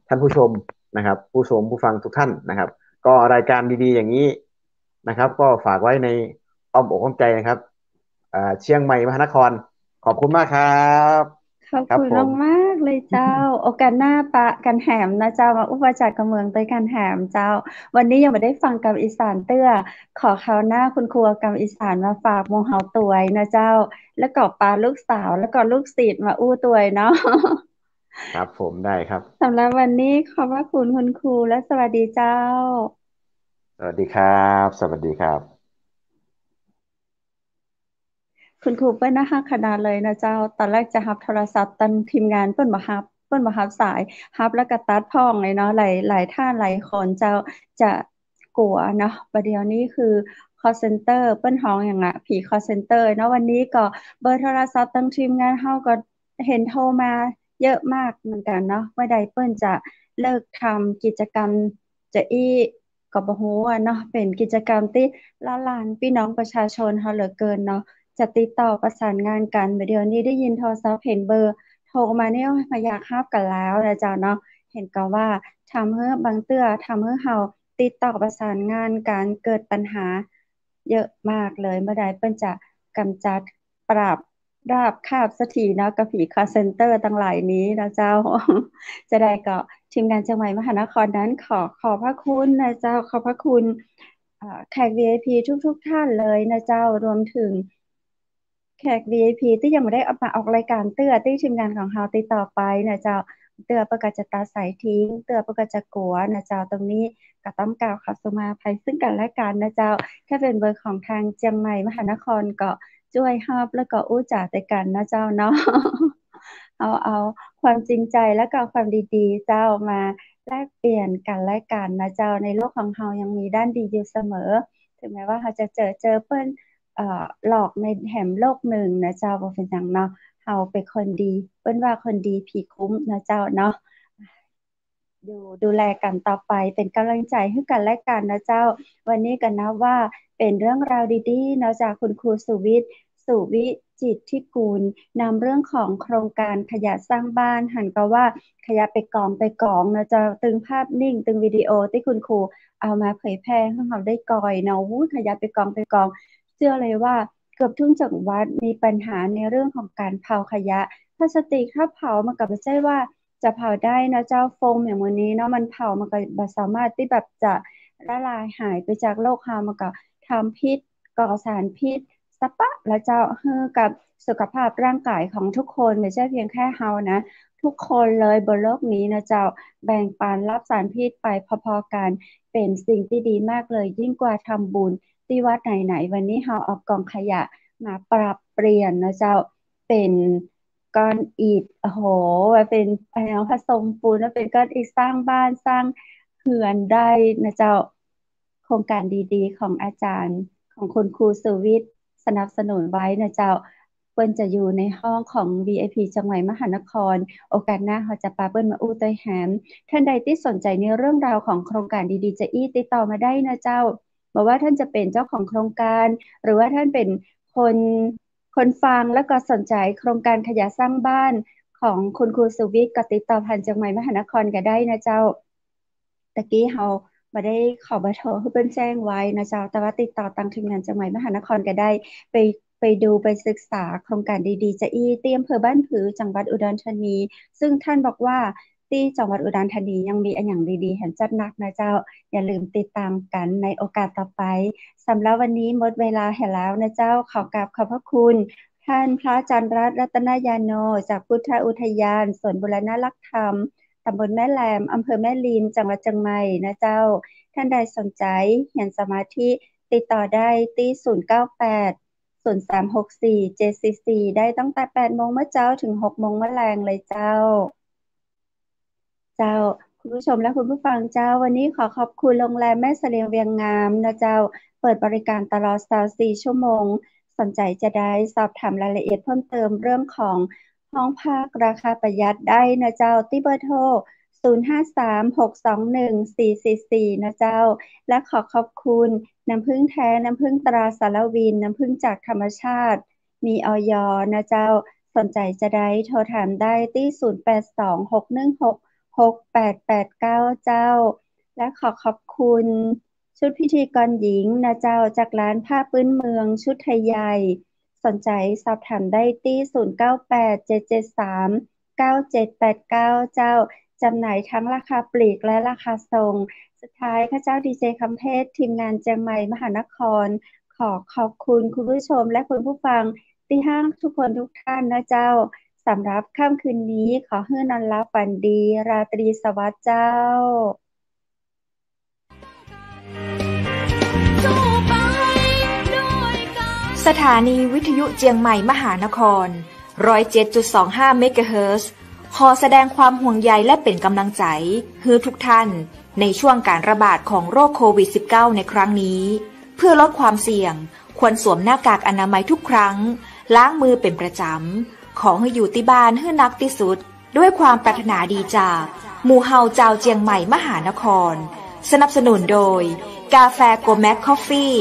ท่านผู้ชมนะครับผู้ชมผู้ฟังทุกท่านนะครับก็รายการดีๆอย่างนี้นะครับก็ฝากไว้ในอ้อมอกอ้อมใจนะครับเชียงใหม่มหานครขอบคุณมากครับขอบคุณครับผมมากๆเลยเจ้าโอกาสหน้าปะกันแหมนะเจ้ามาอุปจักกับเมืองไปกันแหมเจ้าวันนี้ยังไม่ได้ฟังกำอีสานเตื้อขอคราวหน้าคุณครูเอากำอีสานมาฝากหมงเฮาตัวยนะเจ้าแล้วก็ปาลูกสาวแล้วก็ลูกศิษย์มาอู้ตัวยเนาะ ครับผมได้ครับสำหรับวันนี้ขอบพระคุณคุณครูและสวัสดีเจ้าสวัสดีครับสวัสดีครับคุณครูเปิ้ลนะคะคณะเลยนะเจ้าตอนแรกจะรับโทรศัพท์ตอนทีมงานเปิ้ลมาฮับสายฮับแล้วก็ตัดพ้องเลยเนาะหลายท่านหลายคนเจ้าจะกลัวเนาะประเดี๋ยวนี้คือ call center เปิ้ลฮ้องอย่างละผี call center เนาะวันนี้ก็เบอร์โทรศัพท์ตั้งทีมงานเฮาก็เห็นโทรมาเยอะมากเหมือนกันเนาะเมื่อใดเปิ้ลจะเลิกทำกิจกรรมจะก็บ่ฮู้อะเนาะเป็นกิจกรรมที่ละลานพี่น้องประชาชนเฮาเหลือเกินเนาะ จะติดต่อประสานงานกันเดี๋ยวนี้ได้ยินโทรศัพท์เห็นเบอร์โทรมาเนี่ยมาอยากฮับกันแล้วนะจ๊ะเนาะเห็นก็ว่าทำให้บางเตื้อทำให้เฮาติดต่อประสานงานการเกิดปัญหาเยอะมากเลยเมื่อใดเปิ้นจะกำจัดปราบราบคาบสักทีเนาะกับผีคาเซ็นเตอร์ทั้งหลายนี้นะเจ้าจะได้ก็ทีมงานจังหวัดมหานครนั้นขอพระคุณนะเจ้าขอบพระคุณแขก VIP ทุกท่านเลยนะเจ้ารวมถึง แขก VIP ที่ยังไม่ได้เอามาออกรายการเตื้อที่ทีมงานของเราติดต่อไปนะเจ้าเตื้อประกาศจะตาสายทิ้งเตื้อประกาศจะกลัวนะเจ้าตรงนี้ก็ต้องกล่าวขอสมาภัยซึ่งกันและกันนะเจ้าถ้าเป็นเบอร์ของทางเชียงใหม่มหานครก็ช่วยฮับแล้วก็อู้จ่าแต่กันนะเจ้าเนาะเอาความจริงใจแล้วก็ความดีๆเจ้ามาแลกเปลี่ยนกันและกันนะเจ้าในโลกของเรายังมีด้านดีอยู่เสมอถึงแม้ว่าเราจะเจอเปิ้น หลอกในแหมโลกหนึ่งนะเจ้าบ่เป็นหยังเนาะ เฮาเป็นคนดีเปิ้นว่าคนดีผีคุ้มนะเจ้าเนาะดูแลกันต่อไปเป็นกำลังใจให้กันและกันนะเจ้าวันนี้กันนะว่าเป็นเรื่องราวดีๆเนาะจากคุณครูสุวิจิตรที่กูลนำเรื่องของโครงการขยะสร้างบ้านหันก็ว่าขยะไปกองนะจะตึงภาพนิ่งตึงวิดีโอที่คุณครูเอามาเผยแพร่ให้เราได้กอยเนาะขยะไปกองเชื่อเลยว่าเกือบทุกจังหวัดมีปัญหาในเรื่องของการเผาขยะพลาสติกถ้าเผามันก็ไม่ใช่ว่าจะเผาได้นะเจ้าโฟมอย่างวันนี้เนาะมันเผามันก็บ่สามารถที่แบบจะละลายหายไปจากโลกเฮามันก็ทำพิษก่อสารพิษสะปะแล้วเจ้ากับสุขภาพร่างกายของทุกคนไม่ใช่เพียงแค่เฮานะทุกคนเลยบนโลกนี้นะเจ้าแบ่งปันรับสารพิษไปพอๆกันเป็นสิ่งที่ดีมากเลยยิ่งกว่าทำบุญที่วัดไหนๆวันนี้เฮาเอากองขยะมาปรับเปลี่ยนนะเจ้าเป็นก้อนอิฐโอ้โหเป็นผสมปูนแล้วเป็นก้อนอิฐสร้างบ้านสร้างเรือนได้นะเจ้าโครงการดีๆของอาจารย์ของคุณครูสุวิทย์สนับสนุนไว้นะเจ้าเปิ้นจะอยู่ในห้องของ VIP จังหวัดมหานครโอกาสหน้าเขาจะพาเปิ้นมาอู้ต้อยแหมท่านใดที่สนใจในเรื่องราวของโครงการดีๆจะติดต่อมาได้นะเจ้าบอกว่าท่านจะเป็นเจ้าของโครงการหรือว่าท่านเป็นคนฟังแล้วก็สนใจโครงการขยะสร้างบ้านของคุณครูสุวิทย์ก็ติดต่อผ่านจังหวัดมหานครก็ได้นะเจ้าตะกี้เฮาบ่ได้ขอเบอร์โทรให้เพิ่นแจ้งไว้นะเจ้าแต่ว่าติดต่อทางทีมงานจังหวัดมหานครก็ได้ไปดูไปศึกษาโครงการดีๆจะที่อำเภอบ้านผือจังหวัดอุดรธานีซึ่งท่านบอกว่าที่จังหวัดอุดรธานียังมีอันอย่างดีๆแห่งจัดหนักนะเจ้าอย่าลืมติดตามกันในโอกาสต่อไปสำหรับวันนี้หมดเวลาแล้วนะเจ้าขอกราบขอบพระคุณท่านพระอาจารย์รัตนยาโนจากพุทธอุทยานสวนบูรณรักธรรมตำบลแม่แหลมอำเภอแม่ลีนจังหวัดเชียงใหม่นะเจ้าท่านใดสนใจเรียนสมาธิติดต่อได้ที่098-0364-744ได้ตั้งแต่ 8:00 นเมื่อเจ้าถึง 6:00 นเมื่อแลงเลยเจ้าคุณผู้ชมและคุณผู้ฟังเจ้าวันนี้ขอขอบคุณโรงแรมแม่เสลียงเวียงงามนะเจ้าเปิดบริการตลอด24 ชั่วโมงสนใจจะได้สอบถามรายละเอียดเพิ่มเติมเรื่องของห้องพักราคาประหยัดได้นะเจ้าที่เบอร์โทร053-621-444นะเจ้าและขอขอบคุณน้ำผึ้งแท้น้ำผึ้งตราสารวินน้ำผึ้งจากธรรมชาติมีอย.นะเจ้าสนใจจะได้โทรถามได้ที่0826166889เจ้าและขอขอบคุณชุดพิธีกรหญิงนะเจ้าจากร้านผ้าพื้นเมืองชุดไทยใหญ่สนใจสอบถามได้ที่0987739789เจ้าจำหน่ายทั้งราคาปลีกและราคาส่งสุดท้ายข้าเจ้าดีเจคำเพชรทีมงานเชียงใหม่มหานครขอขอบคุณคุณผู้ชมและคุณผู้ฟังที่ห้างทุกคนทุกท่านนะเจ้าสำหรับค่ำคืนนี้ขอให้นอนหลับฝันดีราตรีสวัสดิ์เจ้าสถานีวิทยุเจียงใหม่มหานคร 107.25 เมกะเฮิรตซ์ ขอแสดงความห่วงใยและเป็นกำลังใจให้ทุกท่านในช่วงการระบาดของโรคโควิด -19 ในครั้งนี้เพื่อลดความเสี่ยงควรสวมหน้ากากอนามัยทุกครั้งล้างมือเป็นประจำขอให้อยู่ที่บ้านให้นักที่สุดด้วยความปรารถนาดีจากหมู่เฮาเจ้าเจียงใหม่มหานครสนับสนุนโดยกาแฟโกแม็กคอฟฟี่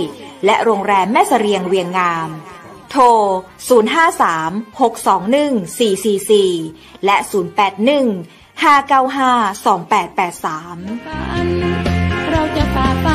และโรงแรมแม่เสรียงเวียงงามโทร053-621-444และ081-595-2883เราจะฝ่าฟัน